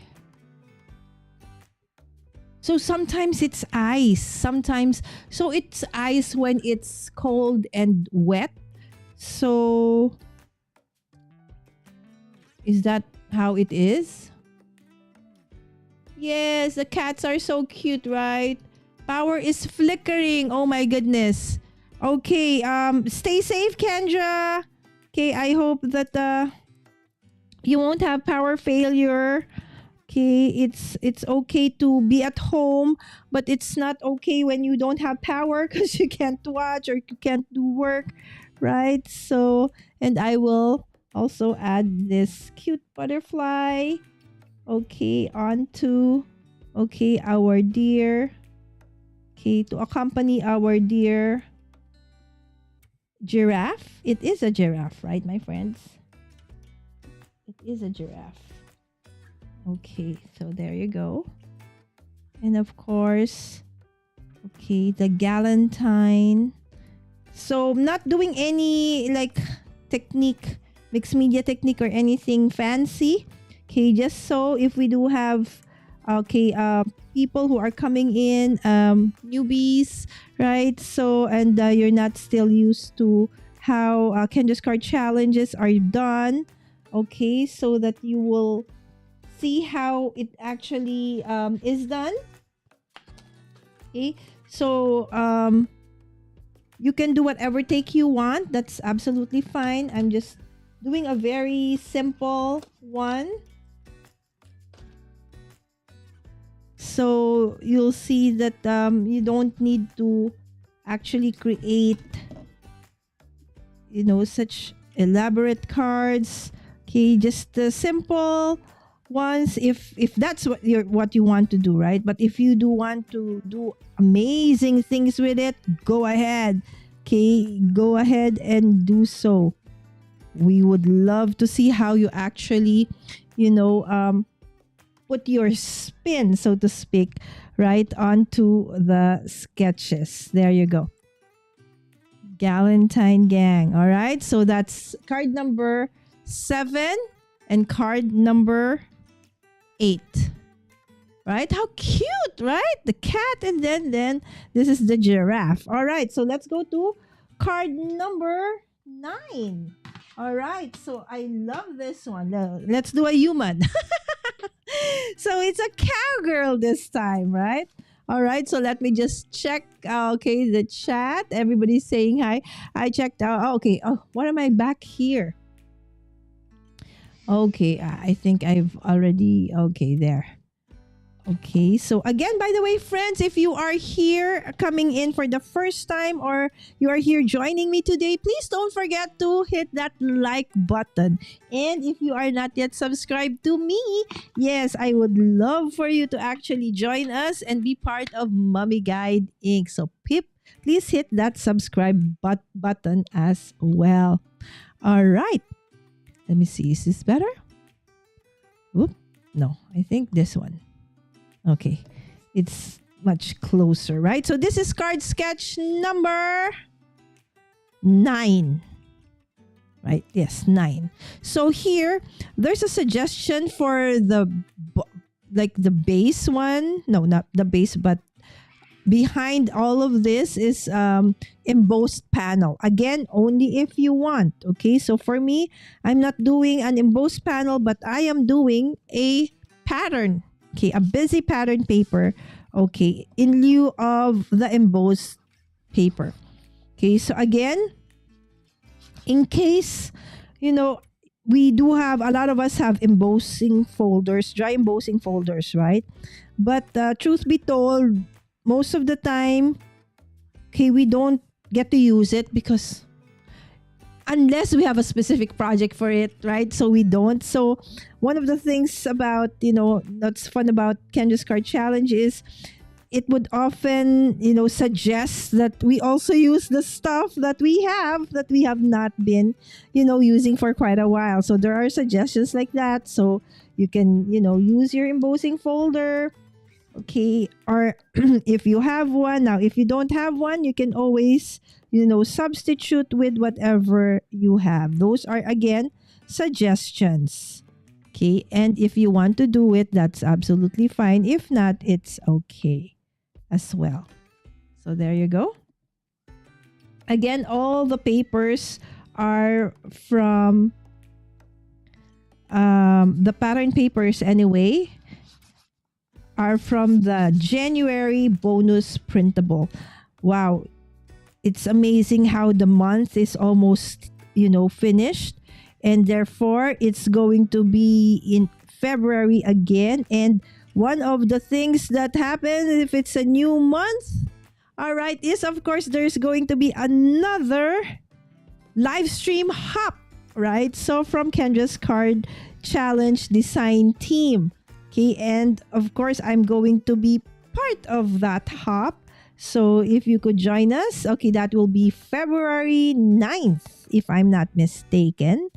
So sometimes it's ice. Sometimes, so it's ice when it's cold and wet. So, is that how it is? Yes, the cats are so cute, right? Power is flickering. Oh my goodness. Okay, stay safe, Kendra. Okay, I hope that you won't have power failure. Okay, it's okay to be at home, but it's not okay when you don't have power because you can't watch or you can't do work. Right, so, and I will also add this cute butterfly, okay, onto, okay, our deer, okay, to accompany our dear giraffe. It is a giraffe, right, my friends? It is a giraffe. Okay, so there you go. And of course, okay, the Valentine. So I'm not doing any like technique, mixed media technique or anything fancy. Okay, just so if we do have okay people who are coming in, newbies, right? So and you're not still used to how Kendra's Card Challenges are done. Okay, so that you will see how it actually is done. Okay, so you can do whatever take you want. That's absolutely fine. I'm just doing a very simple one. So you'll see that you don't need to actually create, you know, such elaborate cards. Okay, just the simple ones if that's what you want to do, right? But if you do want to do amazing things with it, go ahead. Okay, go ahead and do so. We would love to see how you actually, you know, put your spin, so to speak, right onto the sketches. There you go. Valentine gang. All right, so that's card number 7 and card number 8. right? How cute, right? The cat, and then this is the giraffe. All right, so let's go to card number 9. All right, so I love this one. Let's do a human. So it's a cowgirl this time, right? All right, so let me just check. Okay, the chat. Everybody's saying hi. I checked out. Oh, okay. Oh, what am I back here? Okay, I think I've already. Okay, there. Okay, so again, by the way, friends, if you are here coming in for the first time or you are here joining me today, please don't forget to hit that like button. And if you are not yet subscribed to me, yes, I would love for you to actually join us and be part of Mommy Guide Inc. So, please hit that subscribe button as well. All right. Let me see. Is this better? Whoop. No, I think this one. Okay, it's much closer, right? So this is card sketch number 9. Right? Yes, 9. So here, there's a suggestion for the base one. No, not the base, but behind all of this is embossed panel. Again, only if you want. Okay, so for me, I'm not doing an embossed panel, but I am doing a pattern. Okay, a busy pattern paper, okay, in lieu of the embossed paper. Okay, so again, in case, we do have, a lot of us have embossing folders, dry embossing folders, right? But truth be told, most of the time, okay, we don't get to use it because unless we have a specific project for it, right? So we don't. So one of the things about, that's fun about Kendra's Card Challenge is it would often, suggest that we also use the stuff that we have not been, using for quite a while. So there are suggestions like that. So you can, use your embossing folder. Okay. Or if you have one, now if you don't have one, you can always, substitute with whatever you have. Those are, again, suggestions. Okay. And if you want to do it, that's absolutely fine. If not, it's okay as well. So there you go. Again, all the papers are from the pattern papers anyway, are from the January bonus printable. Wow. It's amazing how the month is almost, finished. And therefore, it's going to be in February again. And one of the things that happens if it's a new month, all right, is of course there's going to be another live stream hop, right? So from Kendra's Card Challenge design team. Okay, and of course, I'm going to be part of that hop. So if you could join us, okay, that will be February 9th, if I'm not mistaken,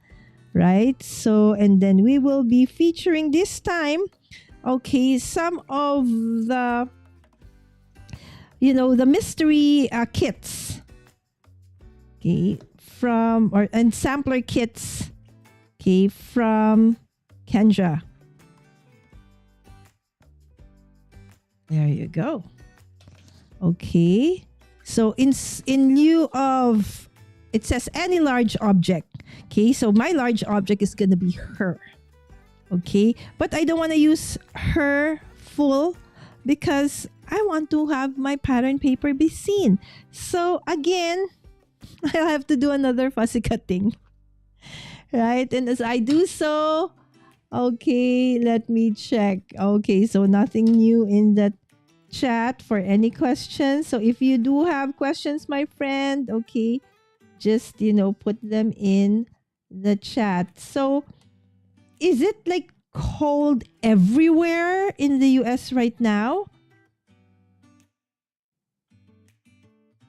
right? So, and then we will be featuring this time, okay, some of the, the mystery kits, okay, and sampler kits, okay, from Kendra. There you go. Okay. So in lieu of, it says any large object. Okay. So my large object is going to be her. Okay. But I don't want to use her full because I want to have my pattern paper be seen. So again, I'll have to do another fussy cutting. Right. And as I do so, okay, let me check. Okay. So nothing new in that chat for any questions. So if you do have questions, my friend, okay, just put them in the chat. So is it like cold everywhere in the US right now?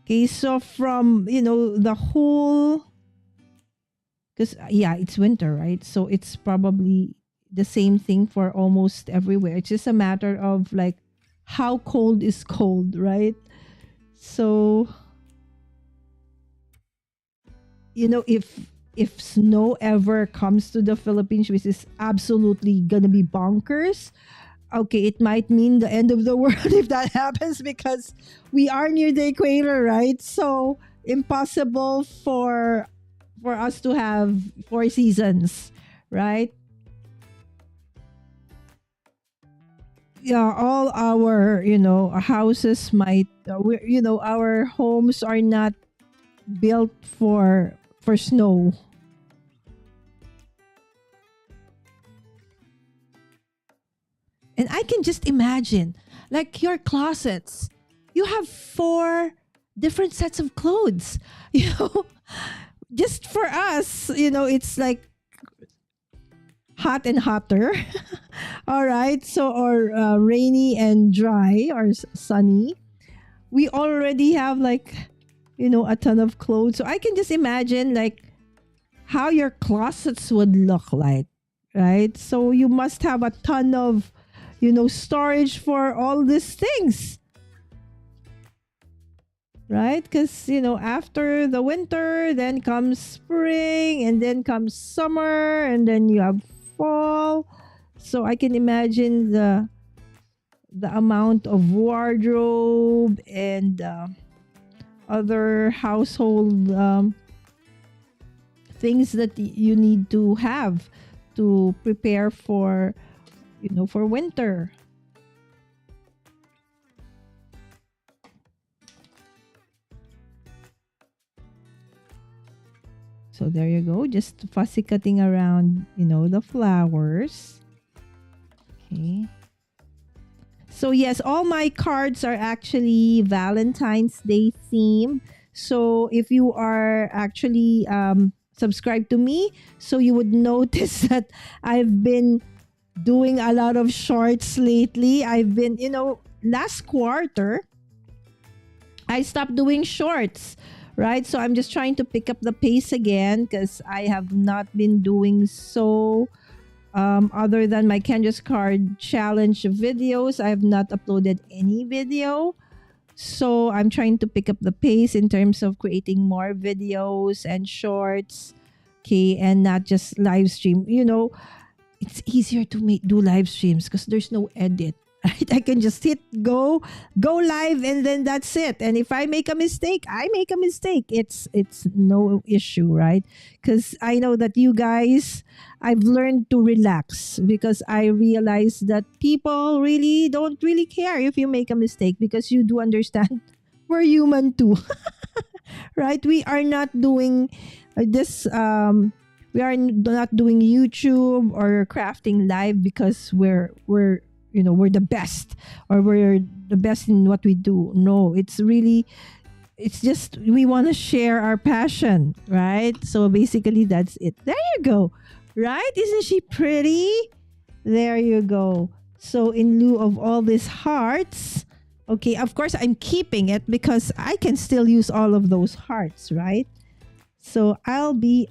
Okay, so from the whole, because it's winter, right? So it's probably the same thing for almost everywhere. It's just a matter of like how cold is cold, right? So, if snow ever comes to the Philippines, which is absolutely gonna be bonkers, Okay, it might mean the end of the world if that happens because we are near the equator, right? So impossible for us to have 4 seasons, right? Yeah, all our houses might our homes are not built for snow. And I can just imagine, like your closets, you have 4 different sets of clothes. You know, just for us, it's like hot and hotter. All right. So, or rainy and dry or sunny. We already have like, a ton of clothes. So I can just imagine like how your closets would look like. Right. So you must have a ton of, storage for all these things. Right? Because, after the winter, then comes spring, and then comes summer, and then you have fall. So I can imagine the amount of wardrobe and other household things that you need to have to prepare for winter. So there you go, just fussy cutting around, the flowers. Okay. So yes, all my cards are actually Valentine's Day themed. So if you are actually subscribed to me, so you would notice that I've been doing a lot of shorts lately. I've been, last quarter, I stopped doing shorts, right? So I'm just trying to pick up the pace again because I have not been doing so. Other than my Kendra's Card Challenge videos, I have not uploaded any video. So I'm trying to pick up the pace in terms of creating more videos and shorts, okay, and not just live stream. It's easier to do live streams because there's no edit. Right? I can just hit go live, and then that's it. And if I make a mistake, I make a mistake. It's no issue, right? Because I know that you guys, I've learned to relax because I realize that people really don't really care if you make a mistake because you do understand we're human too, right? We are not doing this. We are not doing YouTube or crafting live because we're we're the best or we're the best in what we do. No, it's just we want to share our passion, right? So basically that's it. There you go. Right? Isn't she pretty? There you go. So in lieu of all these hearts, okay, of course I'm keeping it because I can still use all of those hearts, right? So I'll be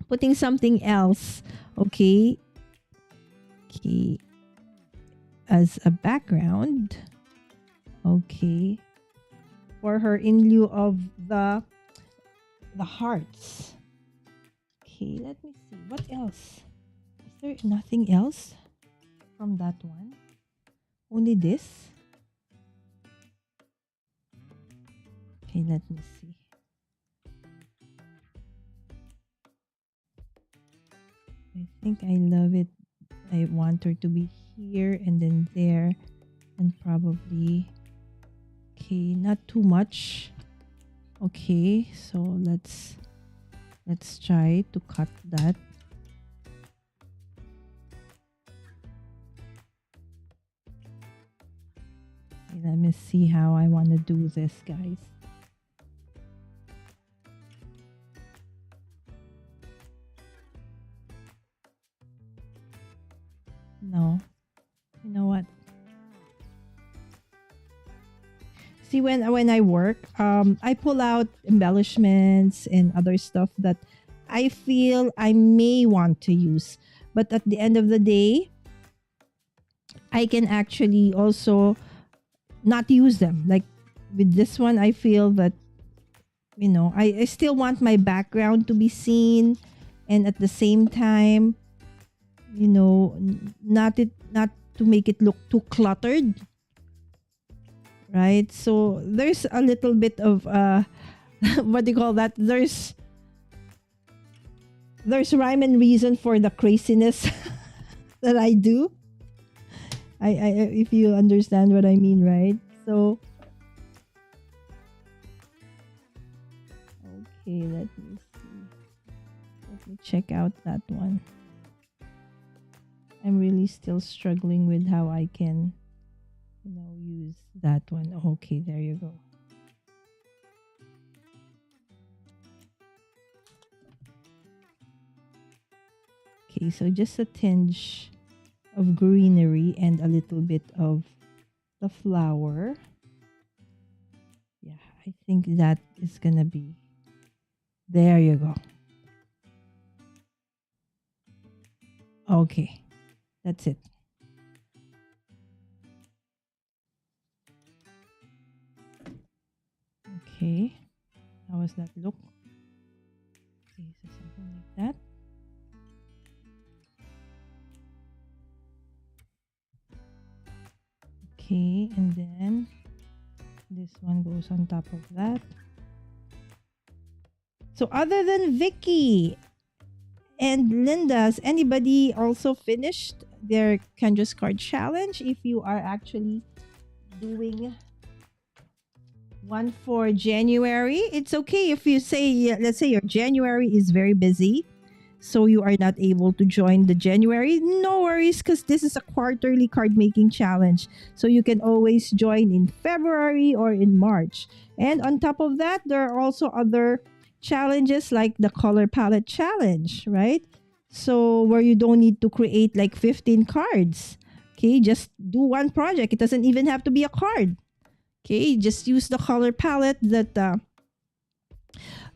putting something else, okay, as a background, okay, for her in lieu of the hearts. Okay, let me see what else. Is there nothing else from that one? Only this. Okay, let me see. I think I love it. I want her to be here and then there and probably, okay, not too much. Okay, so let's try to cut that. Okay, let me see how I want to do this, guys. No. You know what? See, when I work, I pull out embellishments and other stuff that I feel I may want to use. But at the end of the day, I can actually also not use them. Like with this one, I feel that, I still want my background to be seen. And at the same time, not to make it look too cluttered, right? So there's a little bit of what do you call that? There's rhyme and reason for the craziness that I do. I if you understand what I mean, right? So okay, let me see. Let me check out that one. I'm really still struggling with how I can, use that one. Okay, there you go. Okay, so just a tinge of greenery and a little bit of the flower. Yeah, I think that is gonna be. There you go. Okay, that's it. Okay, how does that look? Okay, so something like that. Okay, and then this one goes on top of that. So other than Vicky and Linda's, anybody also finished their Kendra's card challenge? If you are actually doing one for January, it's okay if you say, let's say your January is very busy, so you are not able to join the January. No worries, because this is a quarterly card making challenge. So you can always join in February or in March. And on top of that, there are also other challenges like the color palette challenge, right? So where you don't need to create like 15 cards. Okay, just do one project. It doesn't even have to be a card. Okay, just use the color palette that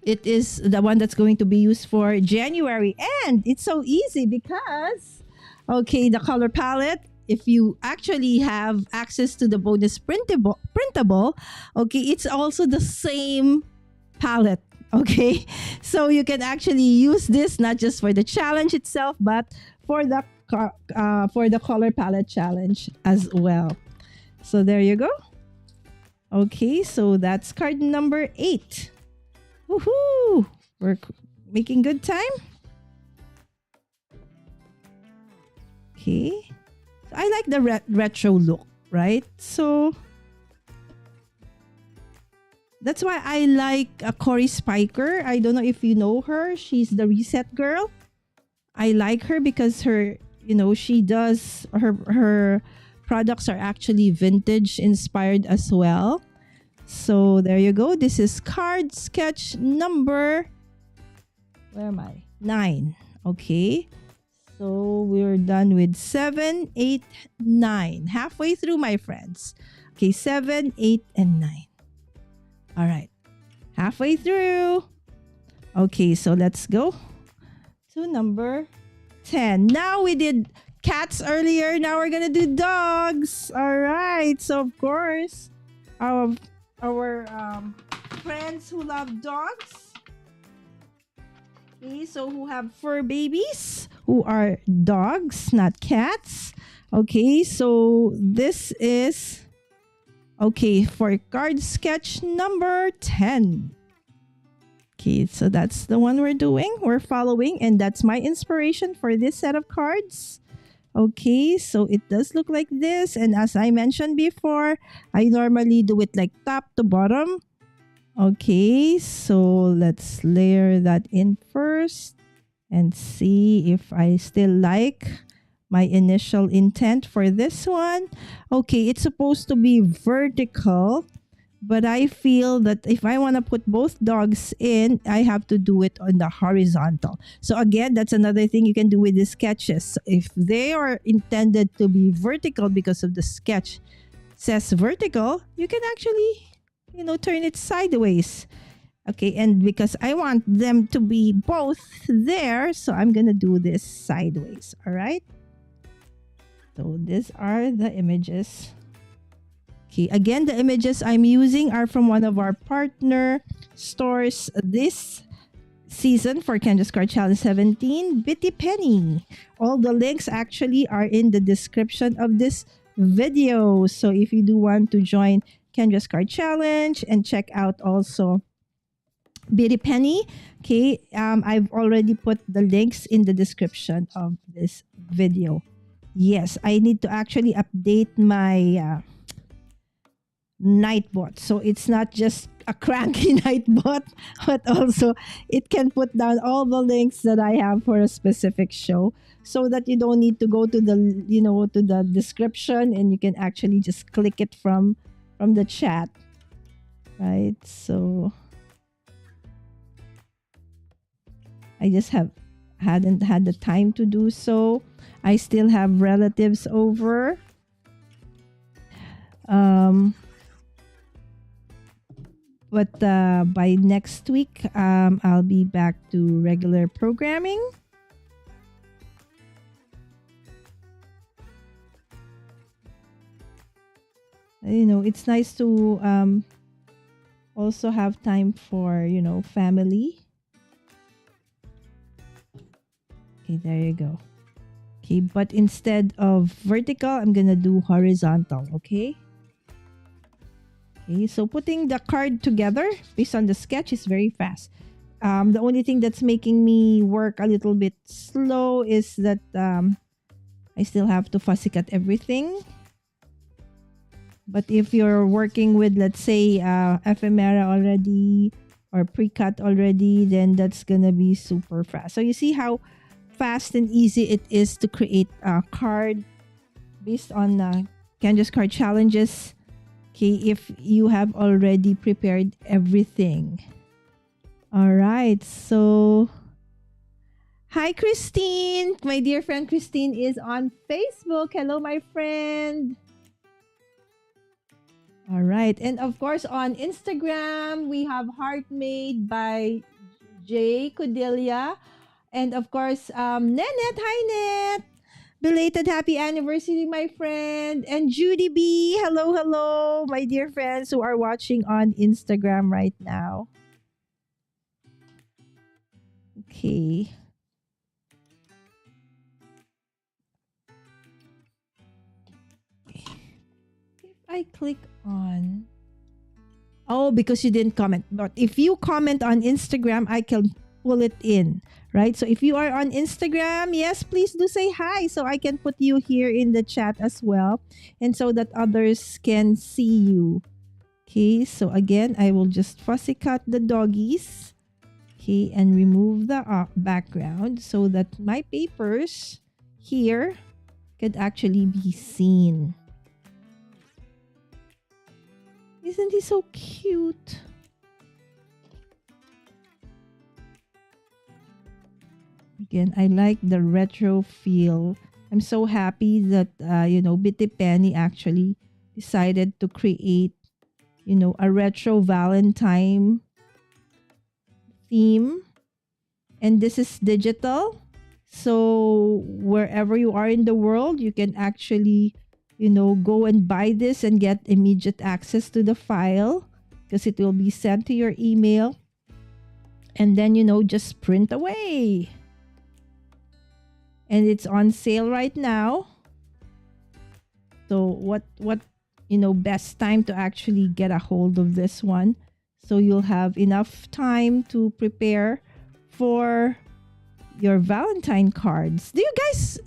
it is the one that's going to be used for January. And it's so easy because, okay, the color palette, if you actually have access to the bonus printable, okay, it's also the same palette. Okay, so you can actually use this not just for the challenge itself, but for the color palette challenge as well. So there you go. Okay, so that's card number 8. Woohoo! We're making good time. Okay, so I like the retro look, right? So that's why I like Cory Spiker. I don't know if you know her. She's the Reset Girl. I like her because she does her products are actually vintage inspired as well. So there you go. This is card sketch number, where am I? 9. Okay. So we're done with 7, 8, 9. Halfway through, my friends. Okay, 7, 8, and 9. All right. Halfway through. Okay, so let's go to number 10. Now we did cats earlier. Now we're gonna do dogs. All right. So of course, our friends who love dogs. Okay, so who have fur babies, who are dogs, not cats. Okay, so this is okay for card sketch number 10. Okay, so that's the one we're following, and that's my inspiration for this set of cards. Okay, so it does look like this, and as I mentioned before, I normally do it like top to bottom. Okay, so let's layer that in first and see if I still like my initial intent for this one. Okay, it's supposed to be vertical, but I feel that if I want to put both dogs in, I have to do it on the horizontal. So again, that's another thing you can do with the sketches. If they are intended to be vertical because of the sketch says vertical, you can actually, turn it sideways. Okay, and because I want them to be both there, so I'm going to do this sideways. All right. So these are the images. Okay, again, the images I'm using are from one of our partner stores. This season for Kendra's Card Challenge 17, BIttyPenny. All the links actually are in the description of this video. So if you do want to join Kendra's Card Challenge and check out also BIttyPenny, okay, I've already put the links in the description of this video. Yes, I need to actually update my Nightbot. So it's not just a cranky Nightbot, but also it can put down all the links that I have for a specific show, so that you don't need to go to the to the description, and you can actually just click it from the chat, right? So I just hadn't had the time to do so. I still have relatives over. But by next week, I'll be back to regular programming. It's nice to also have time for, family. Okay, there you go. Okay, but instead of vertical, I'm gonna do horizontal, okay? Okay, so putting the card together based on the sketch is very fast. The only thing that's making me work a little bit slow is that I still have to fussy cut everything. But if you're working with, let's say, ephemera already or pre-cut already, then that's gonna be super fast. So you see how fast and easy it is to create a card based on Kendra's Card Challenges. Okay, if you have already prepared everything. All right, so hi, Christine. My dear friend Christine is on Facebook. Hello, my friend. All right, and of course on Instagram, we have Heart Made by Jay Cordelia. And of course, Nenette. Hi, Net. Belated happy anniversary, my friend. And Judy B. Hello, hello, my dear friends who are watching on Instagram right now. Okay. If I click on... Oh, because you didn't comment. But if you comment on Instagram, I can pull it in. Right? So if you are on Instagram, yes, please do say hi so I can put you here in the chat as well, and so that others can see you. Okay, so again, I will just fussy cut the doggies. Okay, and remove the background so that my papers here could actually be seen. Isn't he so cute? Again, I like the retro feel. I'm so happy that, BIttyPenny actually decided to create, a retro Valentine theme. And this is digital. So wherever you are in the world, you can actually, go and buy this and get immediate access to the file, because it will be sent to your email. And then, just print away. And it's on sale right now. So what best time to actually get a hold of this one, so you'll have enough time to prepare for your Valentine cards. Do you guys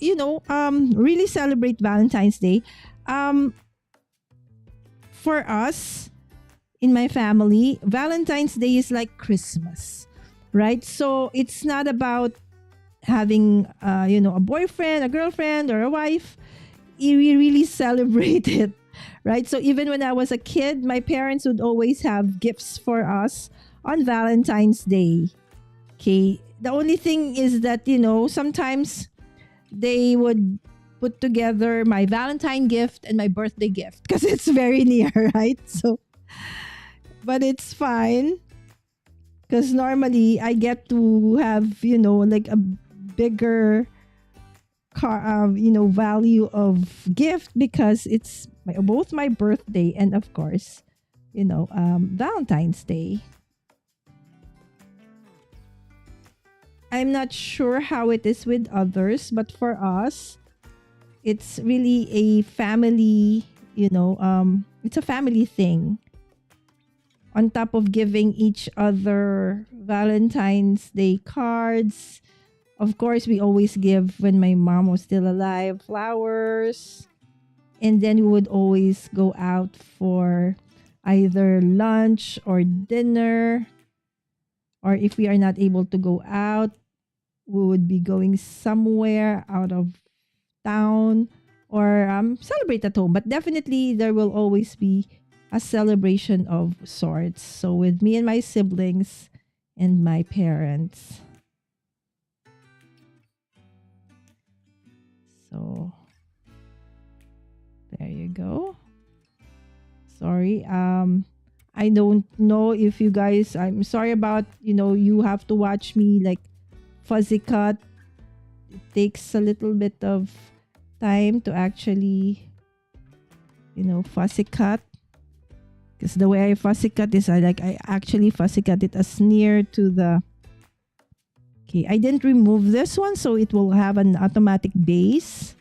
really celebrate Valentine's Day? For us in my family, Valentine's Day is like Christmas, right? So it's not about having a boyfriend, a girlfriend, or a wife. We really celebrate it, right? So even when I was a kid, my parents would always have gifts for us on Valentine's Day. Okay, the only thing is that sometimes they would put together my Valentine gift and my birthday gift because it's very near, right? So, but it's fine, because normally I get to have like a bigger value of gift, because it's both my birthday and of course Valentine's Day. I'm not sure how it is with others, but for us, it's really a family, it's a family thing. On top of giving each other Valentine's Day cards, of course, we always give, when my mom was still alive, flowers. And then we would always go out for either lunch or dinner. Or if we are not able to go out, we would be going somewhere out of town or celebrate at home. But definitely, there will always be a celebration of sorts. So with me and my siblings and my parents. So there you go. Sorry. I don't know if you guys, I'm sorry about, you have to watch me like fuzzy cut. It takes a little bit of time to actually, fuzzy cut. Because the way I fuzzy cut is I actually fuzzy cut it as near to the. Okay, I didn't remove this one, so it will have an automatic base.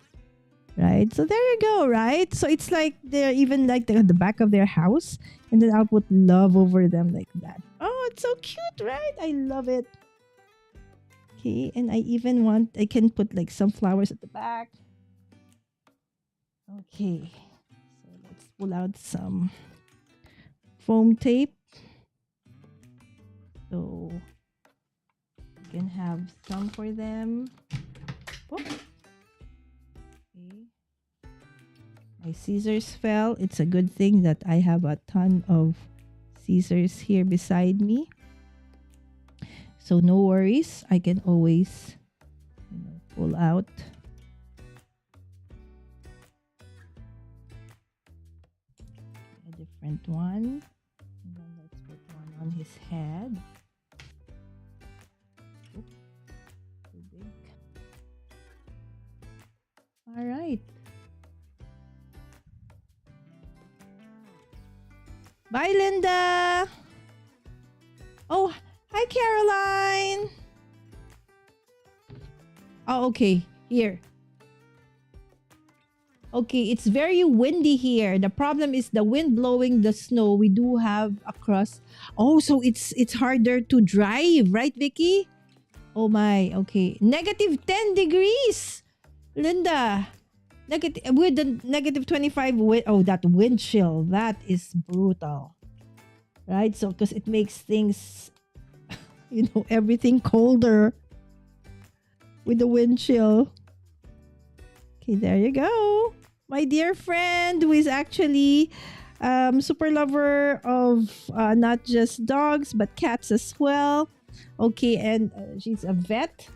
Right? So there you go, right? So it's like they're even like the back of their house, and then I'll put love over them like that. Oh, it's so cute, right? I love it. Okay, and I can put like some flowers at the back. Okay, so let's pull out some foam tape. So you can have some for them. Oh. Okay. My scissors fell. It's a good thing that I have a ton of scissors here beside me. So no worries. I can always pull out. A different one. And then let's put one on his head. Oops, too big. All right. Bye, Linda. Oh, hi, Caroline. Oh, okay. Here. Okay, it's very windy here. The problem is the wind blowing the snow. We do have across. Oh, so it's harder to drive, right, Vicky? Oh my. Okay. -10 degrees. Linda. With the -25 wind. Oh, that wind chill. That is brutal. Right? So, because it makes things, everything colder with the wind chill. Okay, there you go. My dear friend who is actually super lover of not just dogs, but cats as well. Okay, and she's a vet.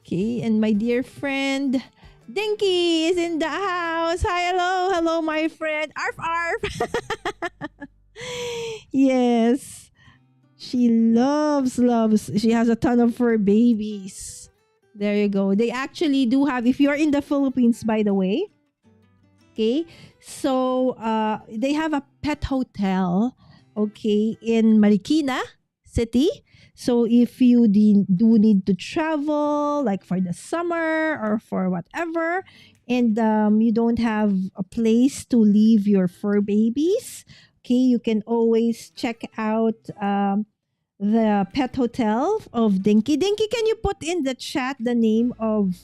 Okay, and my dear friend Dinky is in the house. Hi, hello, my friend. Arf, arf. Yes. She loves. She has a ton of fur babies. There you go. They actually do have, if you're in the Philippines, by the way, okay, so they have a pet hotel, okay, in Marikina City. So if you do need to travel, like for the summer or for whatever, and you don't have a place to leave your fur babies, okay, you can always check out the pet hotel of Dinky. Dinky, can you put in the chat the name of,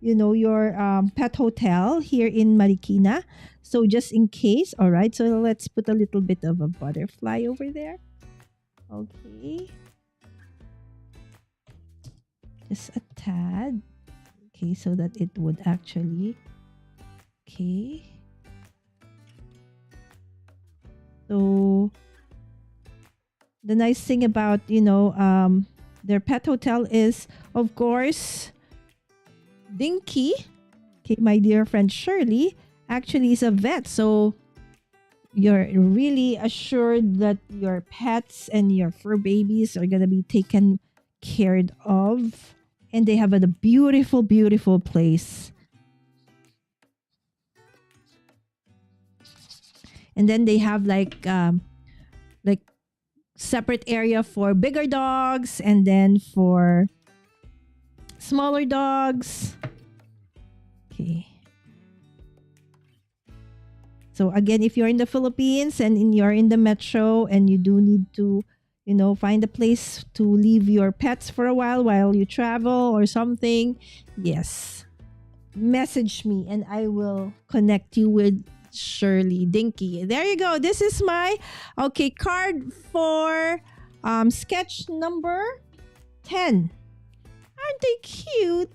your pet hotel here in Marikina? So just in case, all right. So let's put a little bit of a butterfly over there. Okay. Just a tad. Okay, so that it would actually. Okay. So the nice thing about, their pet hotel is, of course, Dinky, okay, my dear friend Shirley, actually is a vet. So you're really assured that your pets and your fur babies are going to be taken care of. And they have a beautiful, beautiful place. And then they have like separate area for bigger dogs, and then for smaller dogs. Okay. So again, if you're in the Philippines and you're in the metro and you do need to, find a place to leave your pets for a while you travel or something, yes, message me and I will connect you with Shirley Dinky. There you go. This is my card for sketch number 10. Aren't they cute?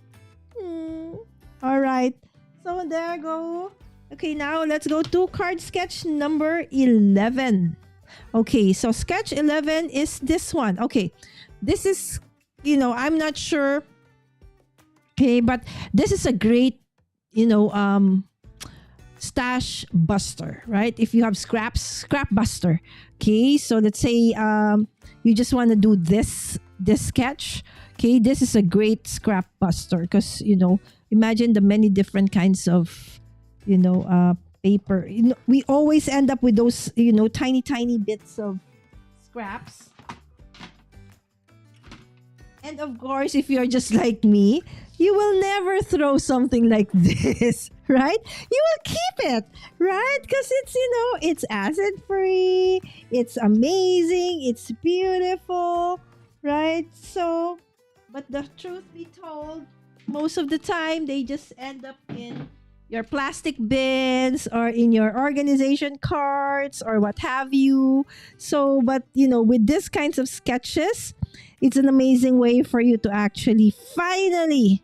All right. So there you go. Okay, now let's go to card sketch number 11. Okay, so sketch 11 is this one. Okay, this is, I'm not sure. Okay, but this is a great, stash buster, right? If you have scrap buster. Okay, so let's say you just want to do this sketch. Okay, this is a great scrap buster because, imagine the many different kinds of, paper. We always end up with those, tiny bits of scraps. And of course, if you're just like me, you will never throw something like this, right? You will keep it, right? Because it's, it's acid free, it's amazing, it's beautiful, right? So, but the truth be told, most of the time, they just end up in your plastic bins or in your organization cards or what have you. So, but, with these kinds of sketches, it's an amazing way for you to actually finally,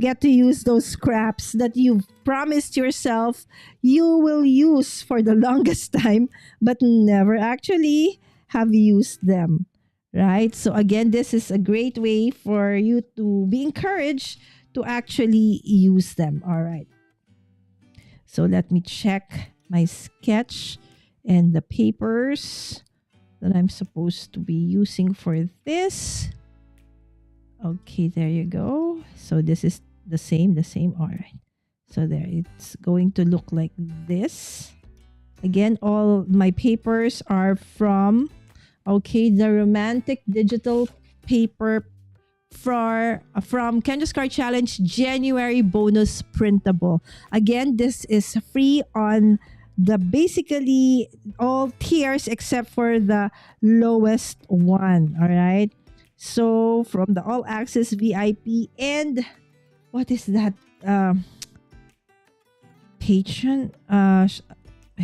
get to use those scraps that you've promised yourself you will use for the longest time, but never actually have used them, right? So again, this is a great way for you to be encouraged to actually use them. All right. So let me check my sketch and the papers that I'm supposed to be using for this. Okay, there you go. So this is the same. All right. So there, it's going to look like this. Again, all my papers are from, the Romantic Digital Paper from Kendra's Card Challenge January bonus printable. Again, this is free on the basically all tiers except for the lowest one. All right. So from the all access VIP and what is that? Patron? I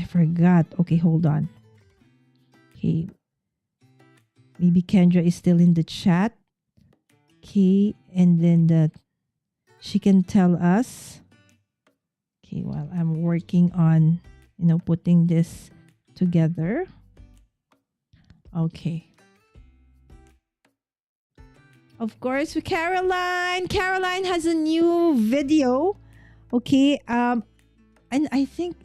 forgot. Okay, hold on. Okay. Maybe Kendra is still in the chat. Okay, and then she can tell us. Okay, while I'm working on, putting this together. Okay. Of course, Caroline. Caroline has a new video. Okay, and I think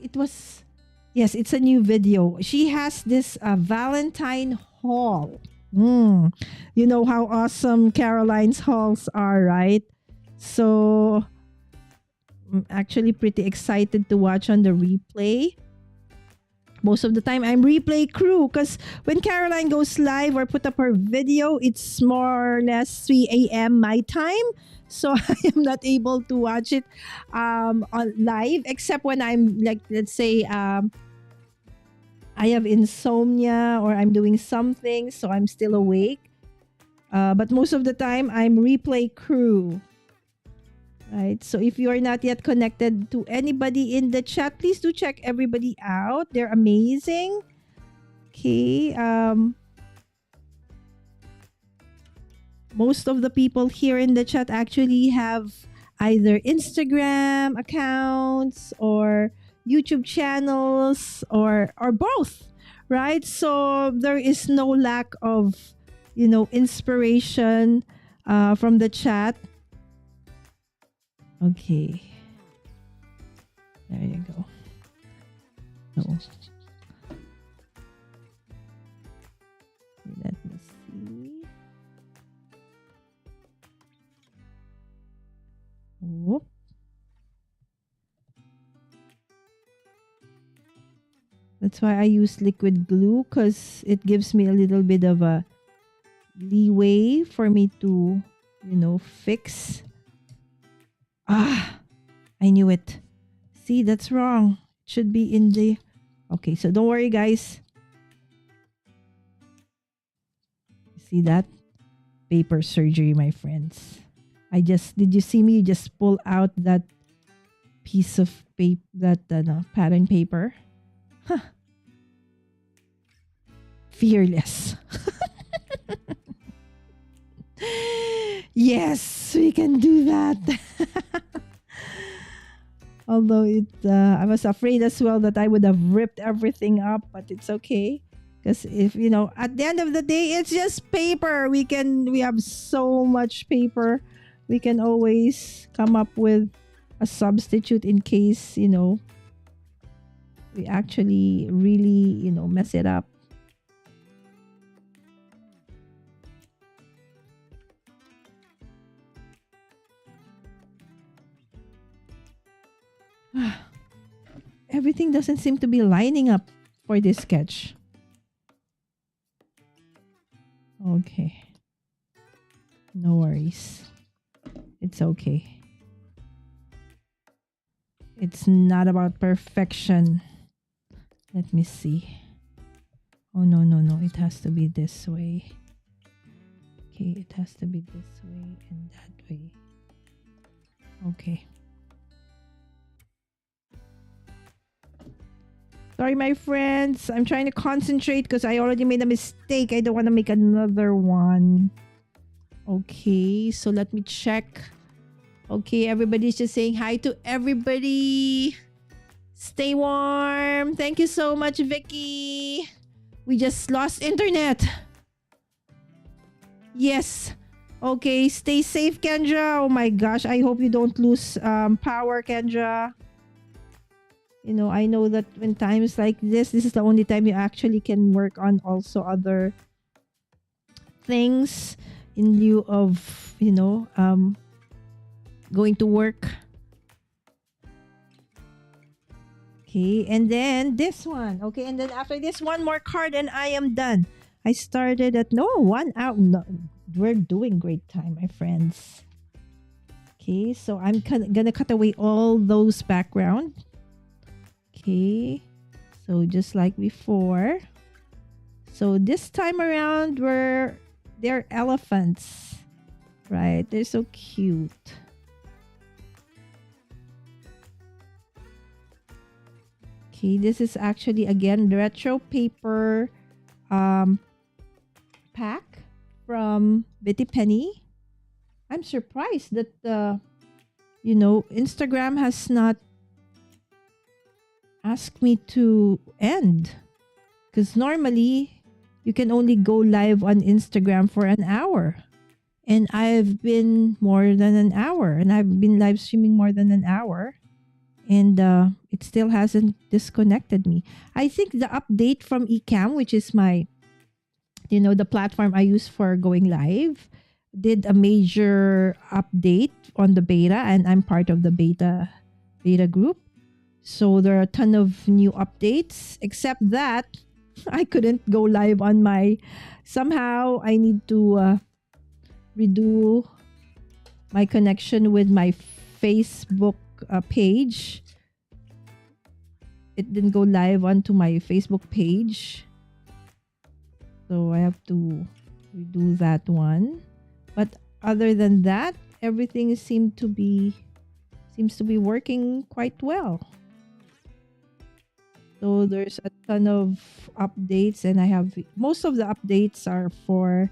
yes, it's a new video. She has this Valentine haul. You know how awesome Caroline's hauls are, right? So I'm actually pretty excited to watch on the replay. Most of the time, I'm replay crew because when Caroline goes live or put up her video, it's more or less 3 a.m. my time. So I am not able to watch it on live except when I'm like, let's say, I have insomnia or I'm doing something, so I'm still awake. But most of the time, I'm replay crew. Right? So if you are not yet connected to anybody in the chat, please do check everybody out. They're amazing. Okay. Most of the people here in the chat actually have either Instagram accounts or YouTube channels or both, right? So there is no lack of, inspiration from the chat. Okay. There you go. No. Let me see. Whoop. That's why I use liquid glue because it gives me a little bit of a leeway for me to, fix Ah, I knew it. See, that's wrong. It should be in the... Okay, so don't worry, guys. See that? Paper surgery, my friends. Did you see me just pull out that piece of paper, that pattern paper? Huh. Fearless. Yes, we can do that. Although I was afraid as well that I would have ripped everything up, but it's okay. Because if, at the end of the day, it's just paper. We have so much paper. We can always come up with a substitute in case, we actually really, mess it up. Everything doesn't seem to be lining up for this sketch. Okay. No worries. It's okay. It's not about perfection. Let me see. Oh, no. It has to be this way. Okay, it has to be this way and that way. Okay. Sorry, my friends. I'm trying to concentrate because I already made a mistake. I don't want to make another one. Okay, so let me check. Okay, everybody's just saying hi to everybody. Stay warm. Thank you so much, Vicky. We just lost internet. Yes. Okay, stay safe, Kendra. Oh my gosh, I hope you don't lose power, Kendra. I know that when times like this is the only time you actually can work on also other things in lieu of, going to work. Okay, and then this one. Okay, and then after this, one more card and I am done. I started at 1 hour. No, we're doing great time, my friends. Okay, so I'm gonna cut away all those background. Okay, so just like before. So this time around, they're elephants, right? They're so cute. Okay, this is actually again retro paper pack from BIttyPenny. I'm surprised that Instagram has not asked me to end, because normally you can only go live on Instagram for an hour, and I've been more than an hour, and I've been live streaming more than an hour, and it still hasn't disconnected me. I think the update from Ecamm, which is my the platform I use for going live, did a major update on the beta, and I'm part of the beta group. So there are a ton of new updates, except that I couldn't go live on somehow I need to redo my connection with my Facebook page. It didn't go live onto my Facebook page. So I have to redo that one. But other than that, everything seems to be working quite well. So there's a ton of updates, and most of the updates are for,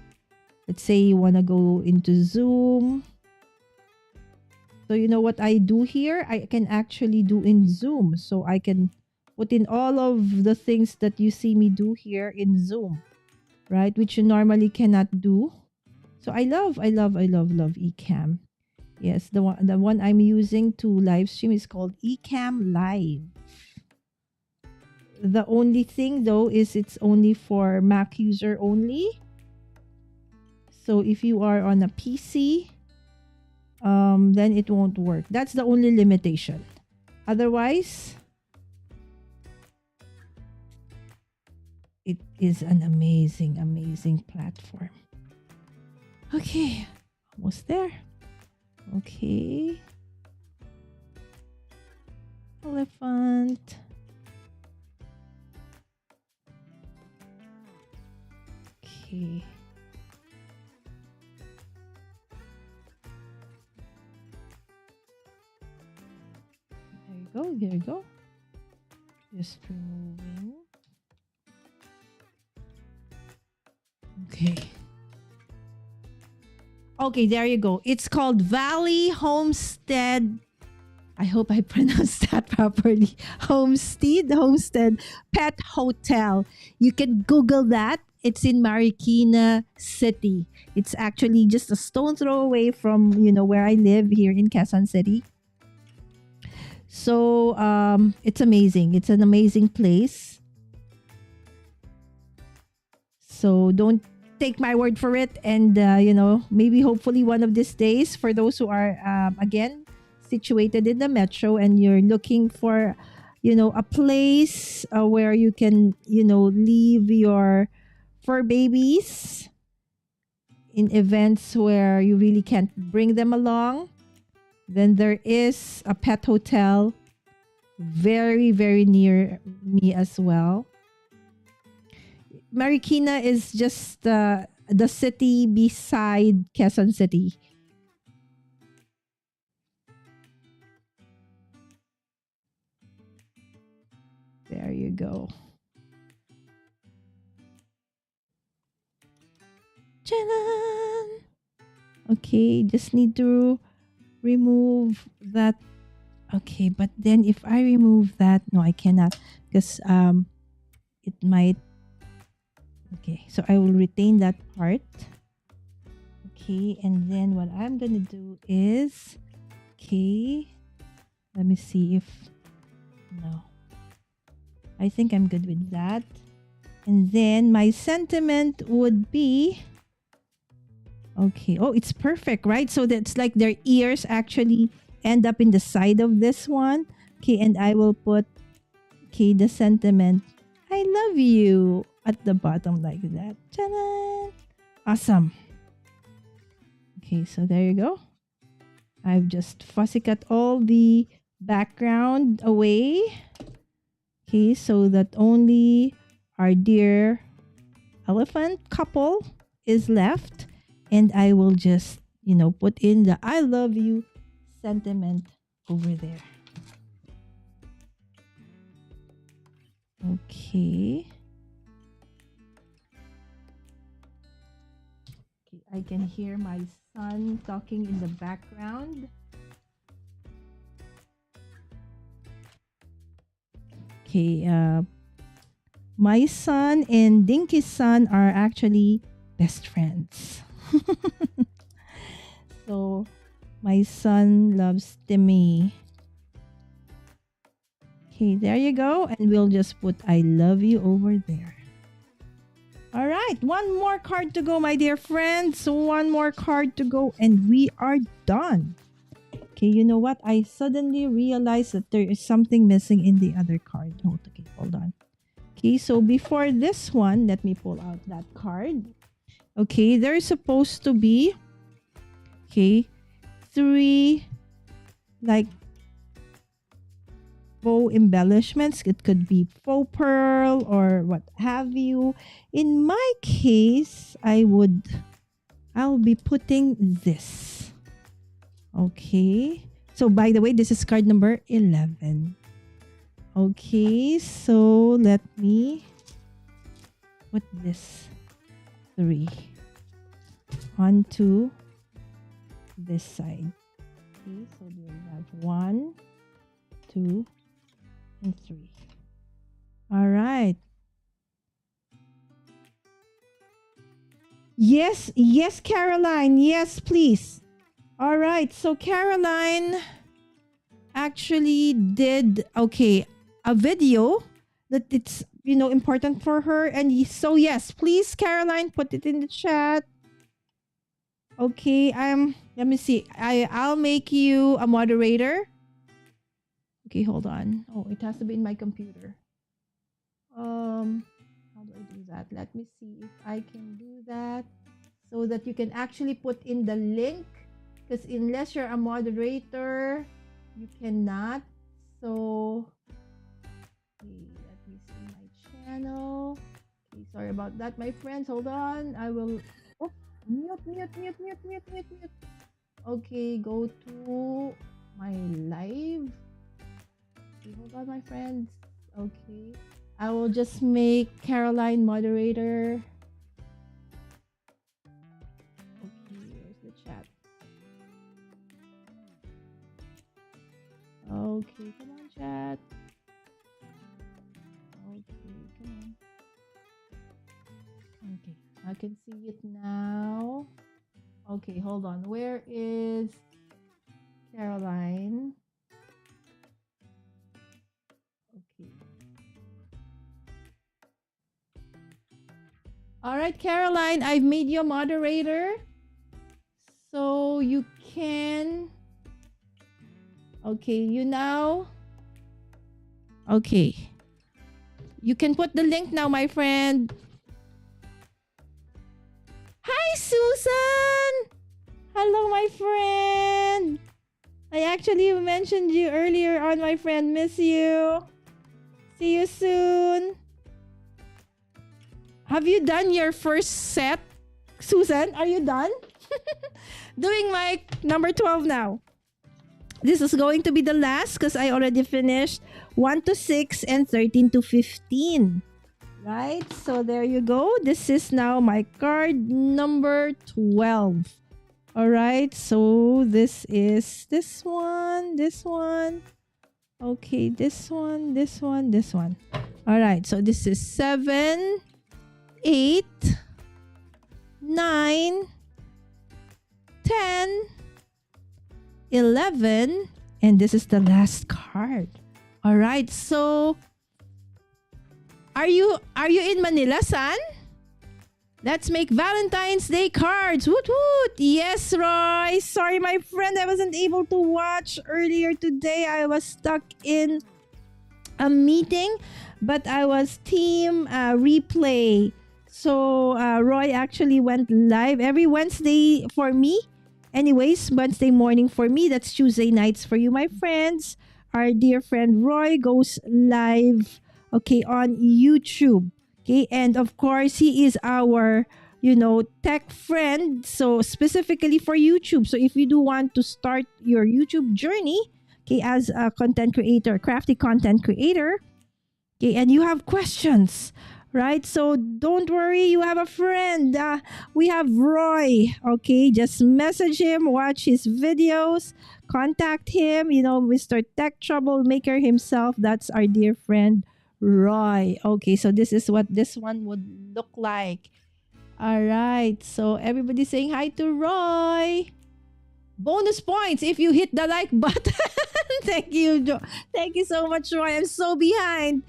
let's say you want to go into Zoom. So what I do here, I can actually do in Zoom. So I can put in all of the things that you see me do here in Zoom, right? Which you normally cannot do. So I love Ecamm. Yes, the one I'm using to live stream is called Ecamm Live. The only thing though is it's only for Mac user only. So if you are on a PC, then it won't work. That's the only limitation. Otherwise, it is an amazing platform. Okay, almost there. Okay. Elephant. Okay. There you go. There you go. Just removing. Okay. Okay, there you go. It's called Valley Homestead. I hope I pronounced that properly. Homestead Pet Hotel. You can Google that. It's in Marikina City. It's actually just a stone throw away from, where I live here in Quezon City. So it's amazing. It's an amazing place. So don't take my word for it. And, maybe hopefully one of these days, for those who are, again, situated in the metro and you're looking for, a place where you can, leave your fur babies in events where you really can't bring them along, then there is a pet hotel very, very near me as well. Marikina is just the city beside Quezon City. There you go. Tchanan! Okay, just need to remove that. Okay, but then if I remove that, no, I cannot because it might. Okay, so I will retain that part. Okay, and then what I'm gonna do is, okay, let me see if, no, I think I'm good with that. And then my sentiment would be, okay, oh, it's perfect, right? So that's like their ears actually end up in the side of this one. Okay, and I will put, okay, the sentiment, I love you, at the bottom like that. Ta-da! Awesome. Okay, so there you go. I've just fussy cut all the background away. Okay, so that only our dear elephant couple is left. And I will just, put in the I love you sentiment over there. Okay. I can hear my son talking in the background. Okay, my son and Dinky's son are actually best friends. So, my son loves Timmy. Okay, there you go. And we'll just put I love you over there. All right, one more card to go, my dear friends. One more card to go, and we are done. Okay, you know what? I suddenly realized that there is something missing in the other card. Oh, okay, hold on. Okay, so before this one, let me pull out that card. Okay, there's supposed to be, okay, 3 like faux embellishments. It could be faux pearl or what have you. In my case, I'll be putting this. Okay. So by the way, this is card number 11. Okay, so let me put this 3 onto this side. Okay, so we have 1, 2, and 3. All right. Yes, Caroline. Yes, please. All right. So Caroline actually did, okay, a video that it's, important for her. And so yes, please, Caroline, put it in the chat. Okay, let me see. I'll make you a moderator. Okay, hold on. Oh, it has to be in my computer. How do I do that? Let me see if I can do that so that you can actually put in the link, because unless you're a moderator, you cannot So, okay, let me see my channel. Okay, sorry about that, my friends. Hold on. I will. Oh, mute. Okay, go to my live. Okay, hold on, my friends. Okay. I will just make Caroline moderator. Okay, where's the chat? Okay, come on, chat. Okay, come on. Okay, I can see it now. Okay, hold on. Where is Caroline? Okay. All right, Caroline, I've made you a moderator. So you can. Okay, you now. Okay. You can put the link now, my friend. Hi, Susan. Hello, my friend. I actually mentioned you earlier on, my friend. Miss you. See you soon. Have you done your first set? Susan, are you done? Doing my number 12 now. This is going to be the last because I already finished 1 to 6 and 13 to 15. Right? So there you go. This is now my card number 12. All right. So this is this one. Okay, this one. All right. So this is 7, 8, 9, 10, 11, and this is the last card. All right. So are you in Manila, son? Let's make Valentine's Day cards. Woot woot. Yes, Roy. Sorry, my friend, I wasn't able to watch earlier today. I was stuck in a meeting, but I was team replay. So Roy actually went live every Wednesday for me. Anyways, Wednesday morning for me. That's Tuesday nights for you, my friends. Our dear friend Roy goes live, okay, on YouTube. Okay, and of course, he is our, tech friend. So specifically for YouTube. So if you do want to start your YouTube journey, okay, as a content creator, crafty content creator, okay, and you have questions, right? So don't worry, you have a friend. We have Roy, okay? Just message him, watch his videos, contact him, Mr. Tech Troublemaker himself. That's our dear friend, Roy. Okay, so this is what this one would look like. All right, so everybody saying hi to Roy. Bonus points if you hit the like button. Thank you, Thank you so much, Roy. I'm so behind.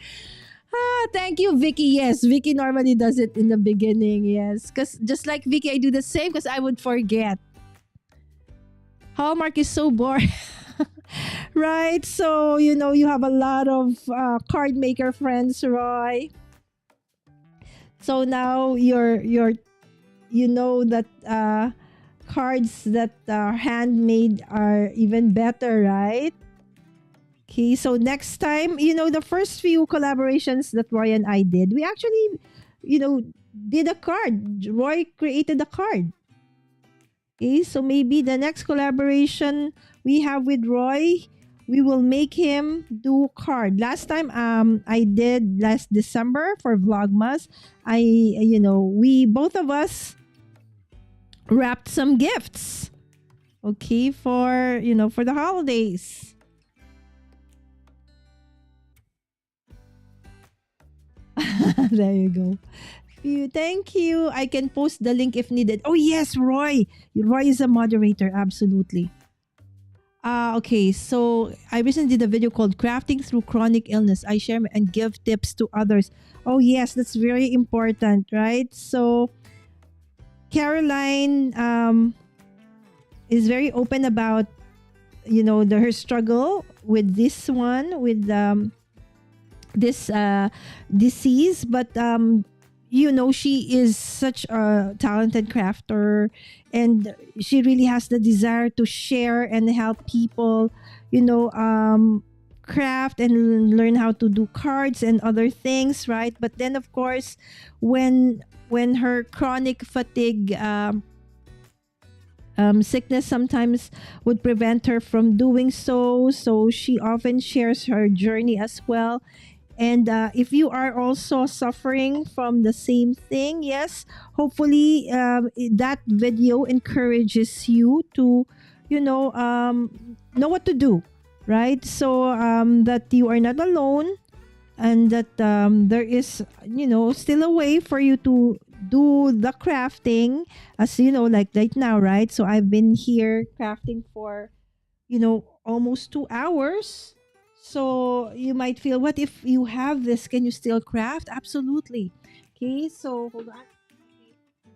Thank you, Vicky. Yes, Vicky normally does it in the beginning. Yes, because just like Vicky, I do the same because I would forget. Hallmark is so boring. Right? So, you have a lot of card maker friends, Roy. So now that cards that are handmade are even better, right? Okay, so next time, the first few collaborations that Roy and I did, we actually, did a card. Roy created a card. Okay, so maybe the next collaboration we have with Roy, we will make him do card. Last time, I did last December for Vlogmas. We both of us wrapped some gifts. Okay, for the holidays. There you go. Thank you. I can post the link if needed. Oh yes, Roy. Roy is a moderator. Absolutely. Okay, so I recently did a video called Crafting Through Chronic Illness. I share and give tips to others. Oh yes, that's very important, right? So Caroline is very open about her struggle with this one, with this disease, but she is such a talented crafter, and she really has the desire to share and help people craft and learn how to do cards and other things, right? But then of course, when her chronic fatigue sickness sometimes would prevent her from doing so. So she often shares her journey as well. And if you are also suffering from the same thing, yes, hopefully that video encourages you to, know what to do, right? So that you are not alone, and that there is, still a way for you to do the crafting, as like right now, right? So I've been here crafting for almost 2 hours. So you might feel, what if you have this, can you still craft? Absolutely. Okay, so hold on.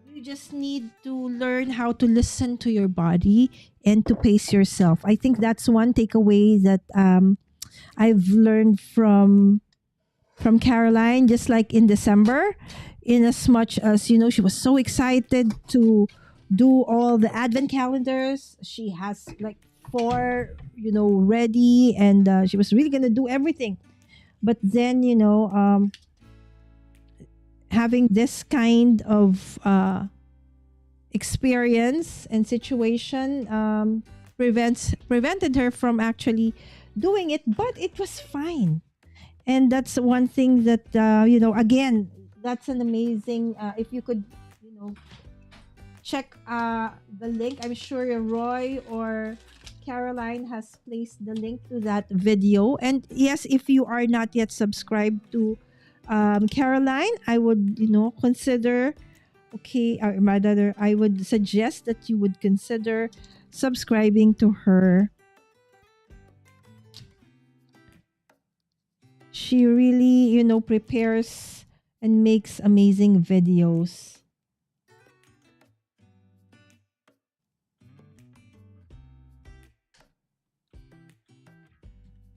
You just need to learn how to listen to your body and to pace yourself. I think that's one takeaway that I've learned from Caroline, just like in December, in as much as, she was so excited to do all the advent calendars. She has like 4, ready, and she was really going to do everything. But then, having this kind of experience and situation prevented her from actually doing it, but it was fine. And that's one thing that again, that's an amazing if you could check the link. I'm sure Roy or Caroline has placed the link to that video. And yes, if you are not yet subscribed to Caroline, I would consider, okay, or rather I would suggest that you would consider subscribing to her. She really, prepares and makes amazing videos.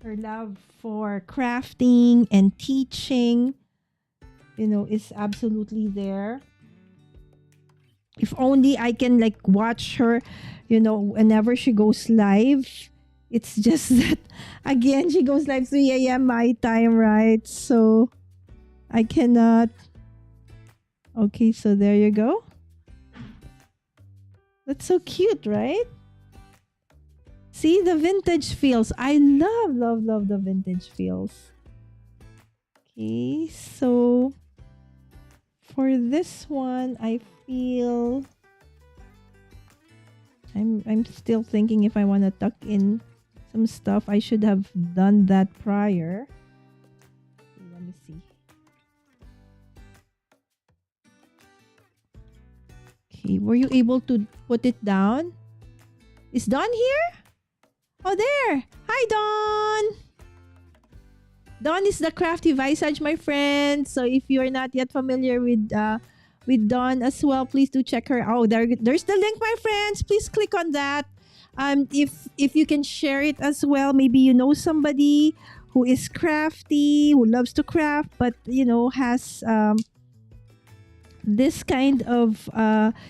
Her love for crafting and teaching, is absolutely there. If only I can like watch her, whenever she goes live. It's just that, again, she goes live 3 a.m. my time, right? So I cannot. Okay, so there you go. That's so cute, right? See the vintage feels. I love the vintage feels. Okay, so for this one, I feel I'm still thinking if I want to tuck in some stuff. I should have done that prior. Okay, let me see. Okay, were you able to put it down? Is Dawn here? Oh, there. Hi, Dawn. Dawn is the crafty visage, my friend. So if you're not yet familiar with Dawn as well, please do check her out. There's the link, my friends. Please click on that. If you can share it as well, maybe you know somebody who is crafty, who loves to craft, but has this kind of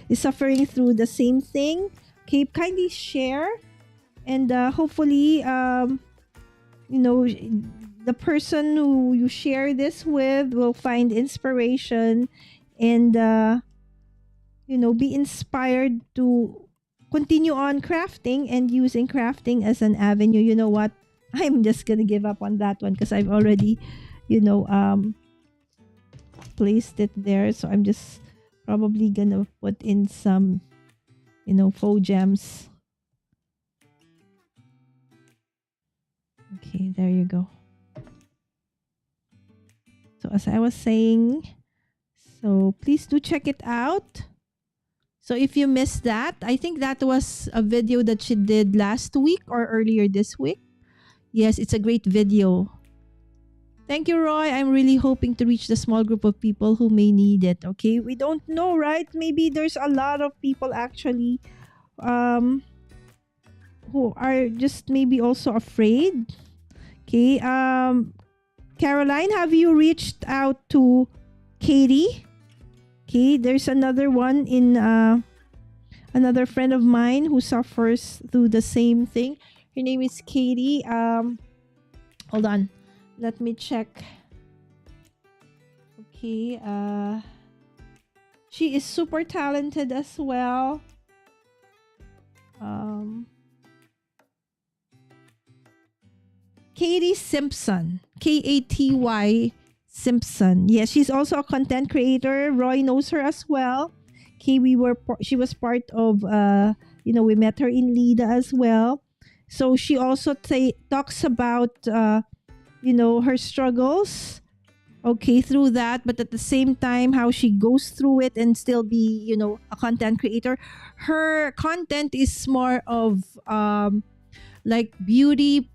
is suffering through the same thing. Okay, kindly share, and hopefully the person who you share this with will find inspiration and be inspired to continue on crafting and using crafting as an avenue. You know what? I'm just gonna give up on that one because I've already, placed it there. So I'm just probably gonna put in some, faux gems. Okay, there you go. So as I was saying, so please do check it out. So if you missed that, I think that was a video that she did last week or earlier this week. Yes, it's a great video. Thank you, Roy. I'm really hoping to reach the small group of people who may need it. Okay, we don't know, right? Maybe there's a lot of people actually who are just maybe also afraid. Okay, Caroline, have you reached out to Katie? Okay, there's another one in another friend of mine who suffers through the same thing. Her name is Katie. Hold on. Let me check. Okay. She is super talented as well. Katie Simpson. Katy Simpson. Yes, she's also a content creator. Roy knows her as well. Okay, she was part of we met her in Lida as well. So she also talks about her struggles, okay, through that, but at the same time how she goes through it and still be a content creator. Her content is more of like beauty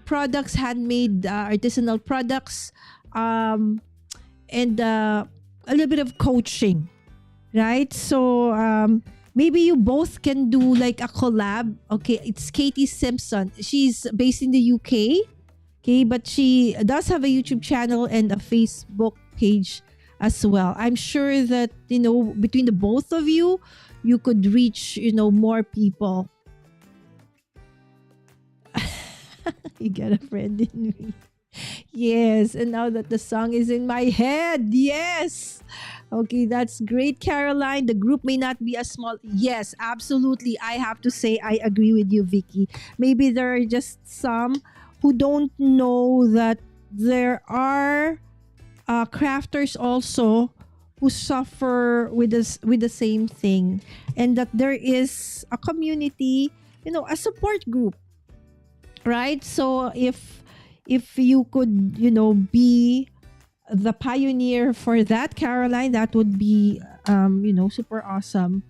products, handmade artisanal products, and a little bit of coaching, right? So maybe you both can do like a collab. Okay, it's Katie Simpson. She's based in the UK. Okay, but she does have a YouTube channel and a Facebook page as well. I'm sure that between the both of you, you could reach more people. You get a friend in me. Yes, and now that the song is in my head, yes. Okay, that's great, Caroline. The group may not be as small. Yes, absolutely. I have to say, I agree with you, Vicky. Maybe there are just some who don't know that there are crafters also who suffer with the same thing, and that there is a community, a support group, right? So if you could be the pioneer for that, Caroline, that would be super awesome.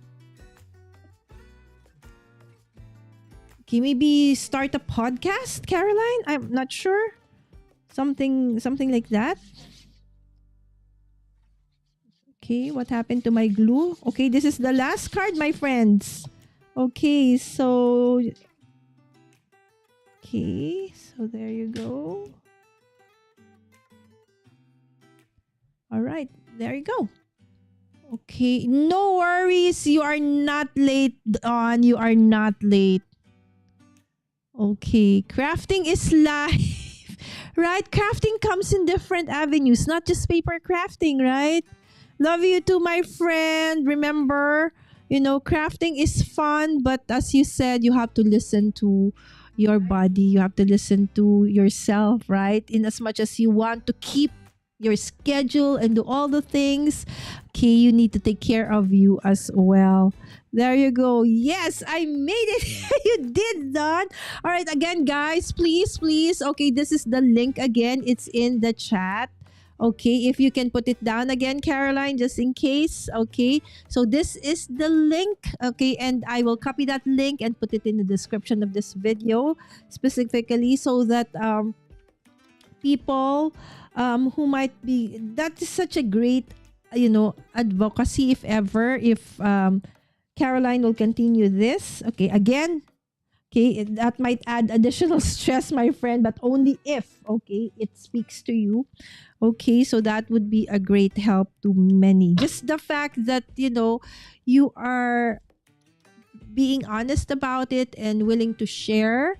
Okay, maybe start a podcast, Caroline. I'm not sure. Something like that. Okay, what happened to my glue? Okay, this is the last card, my friends. Okay, so there you go. All right, there you go. Okay, no worries. You are not late, Dawn. You are not late. Okay, crafting is life, right? Crafting comes in different avenues, not just paper crafting, right? Love you too, my friend. Remember, crafting is fun, but as you said, you have to listen to your body. You have to listen to yourself, right? In as much as you want to keep your schedule and do all the things, okay, you need to take care of you as well. There you go. Yes, I made it. You did, Don. All right, again, guys, please. Okay, this is the link again. It's in the chat. Okay, if you can put it down again, Caroline, just in case. Okay, so this is the link. Okay, and I will copy that link and put it in the description of this video specifically so that people who might be, that is such a great advocacy if Caroline will continue this. Okay, again, okay, that might add additional stress, my friend, but only if, okay, it speaks to you. Okay, so that would be a great help to many. Just the fact that you are being honest about it and willing to share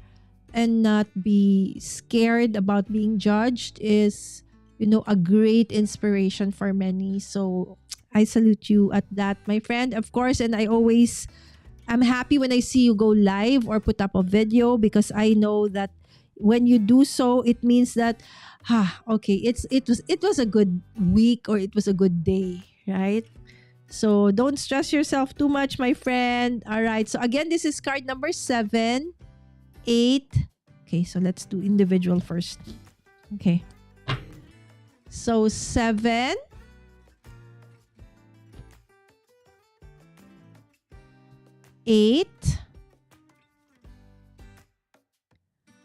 and not be scared about being judged is a great inspiration for many. So I salute you at that, my friend, of course. And I'm happy when I see you go live or put up a video, because I know that when you do so, it means that okay, it was a good week, or it was a good day, right? So don't stress yourself too much, my friend. All right, so again, this is card number 7, 8. Okay, so let's do individual first. Okay, so 7, 8,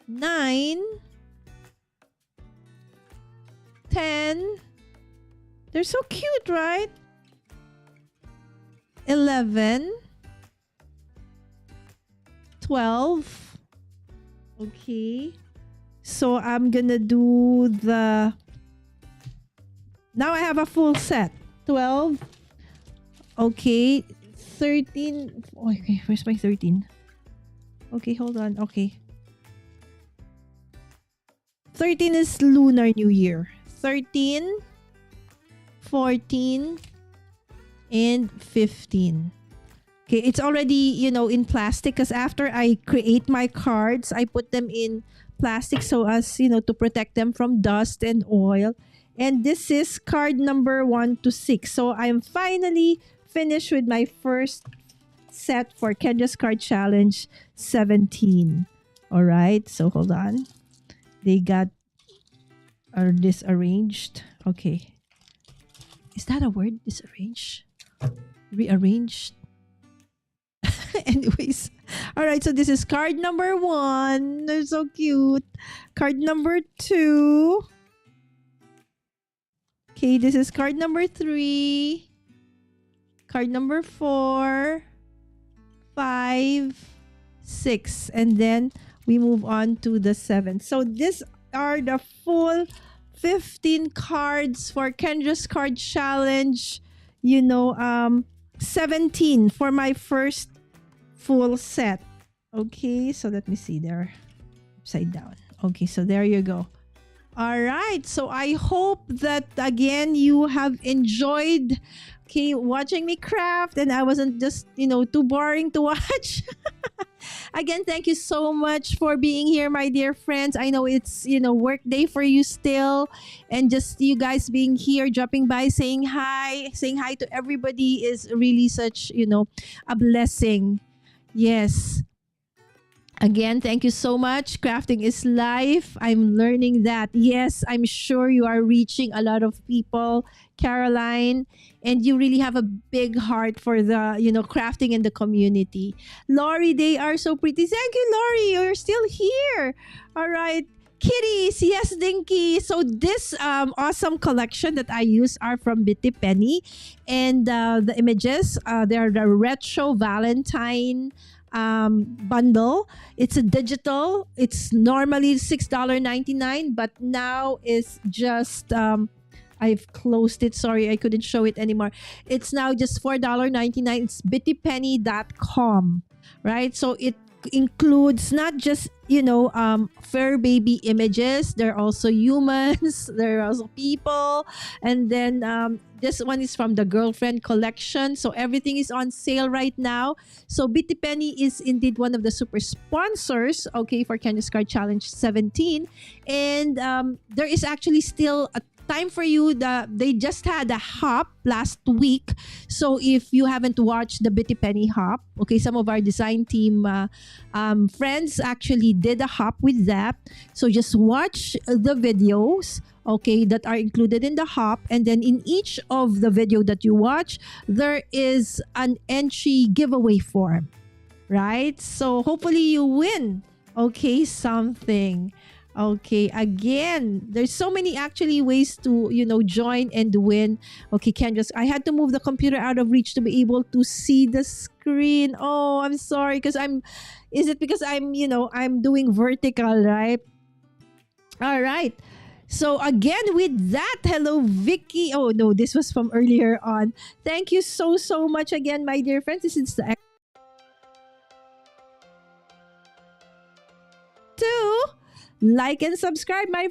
9, 10. They're so cute, right? 11, 12. Okay. So I'm gonna do the... Now I have a full set. 12. Okay. 13. Oh, okay, where's my 13? Okay, hold on. Okay. 13 is Lunar New Year. 13, 14, and 15. Okay, it's already, in plastic because after I create my cards, I put them in plastic so as, to protect them from dust and oil. And this is card number 1 to 6. So I'm finally finished with my first set for Kendra's Card Challenge 17. All right, so hold on. They got disarranged. Okay. Is that a word? Disarranged? Rearranged? Anyways. All right, so this is card number 1. They're so cute. Card number 2. Okay, this is card number 3. Card number 4. 5. 6. And then we move on to the 7th. So these are the full 15 cards for Kendra's Card Challenge. 17 for my first full set. Okay, so let me see there. Upside down. Okay, so there you go. All right, so I hope that again you have enjoyed watching me craft and I wasn't just too boring to watch. Again, thank you so much for being here, my dear friends. I know it's work day for you still, and just you guys being here, dropping by, saying hi to everybody is really such a blessing. Yes. Again, thank you so much. Crafting is life. I'm learning that. Yes, I'm sure you are reaching a lot of people, Caroline, and you really have a big heart for the, crafting in the community. Lori, they are so pretty. Thank you, Lori. You're still here. All right. Kitties, yes, Dinky. So this awesome collection that I use are from BIttyPenny, and the images, they're the retro Valentine bundle. It's a digital. It's normally $6.99, but now it's just I've closed it. Sorry, I couldn't show it anymore. It's now just $4.99. It's BIttyPenny.com, right? So it includes not just fur baby images. There are also humans. There are also people, and then this one is from the girlfriend collection. So everything is on sale right now. So BIttyPenny is indeed one of the super sponsors, for Kendra's Card Challenge 17, and there is actually still a time for you. They just had a hop last week, so if you haven't watched the BIttyPenny hop, some of our design team friends actually did a hop with that. So just watch the videos that are included in the hop, and then in each of the video that you watch, there is an entry giveaway form, right? So hopefully you win something. Again, there's so many actually ways to, join and win. Kendra, I had to move the computer out of reach to be able to see the screen. Oh, I'm sorry, is it because I'm doing vertical, right? All right. So again, with that, hello, Vicky. Oh, no, this was from earlier on. Thank you so much again, my dear friends. This is the like and subscribe, my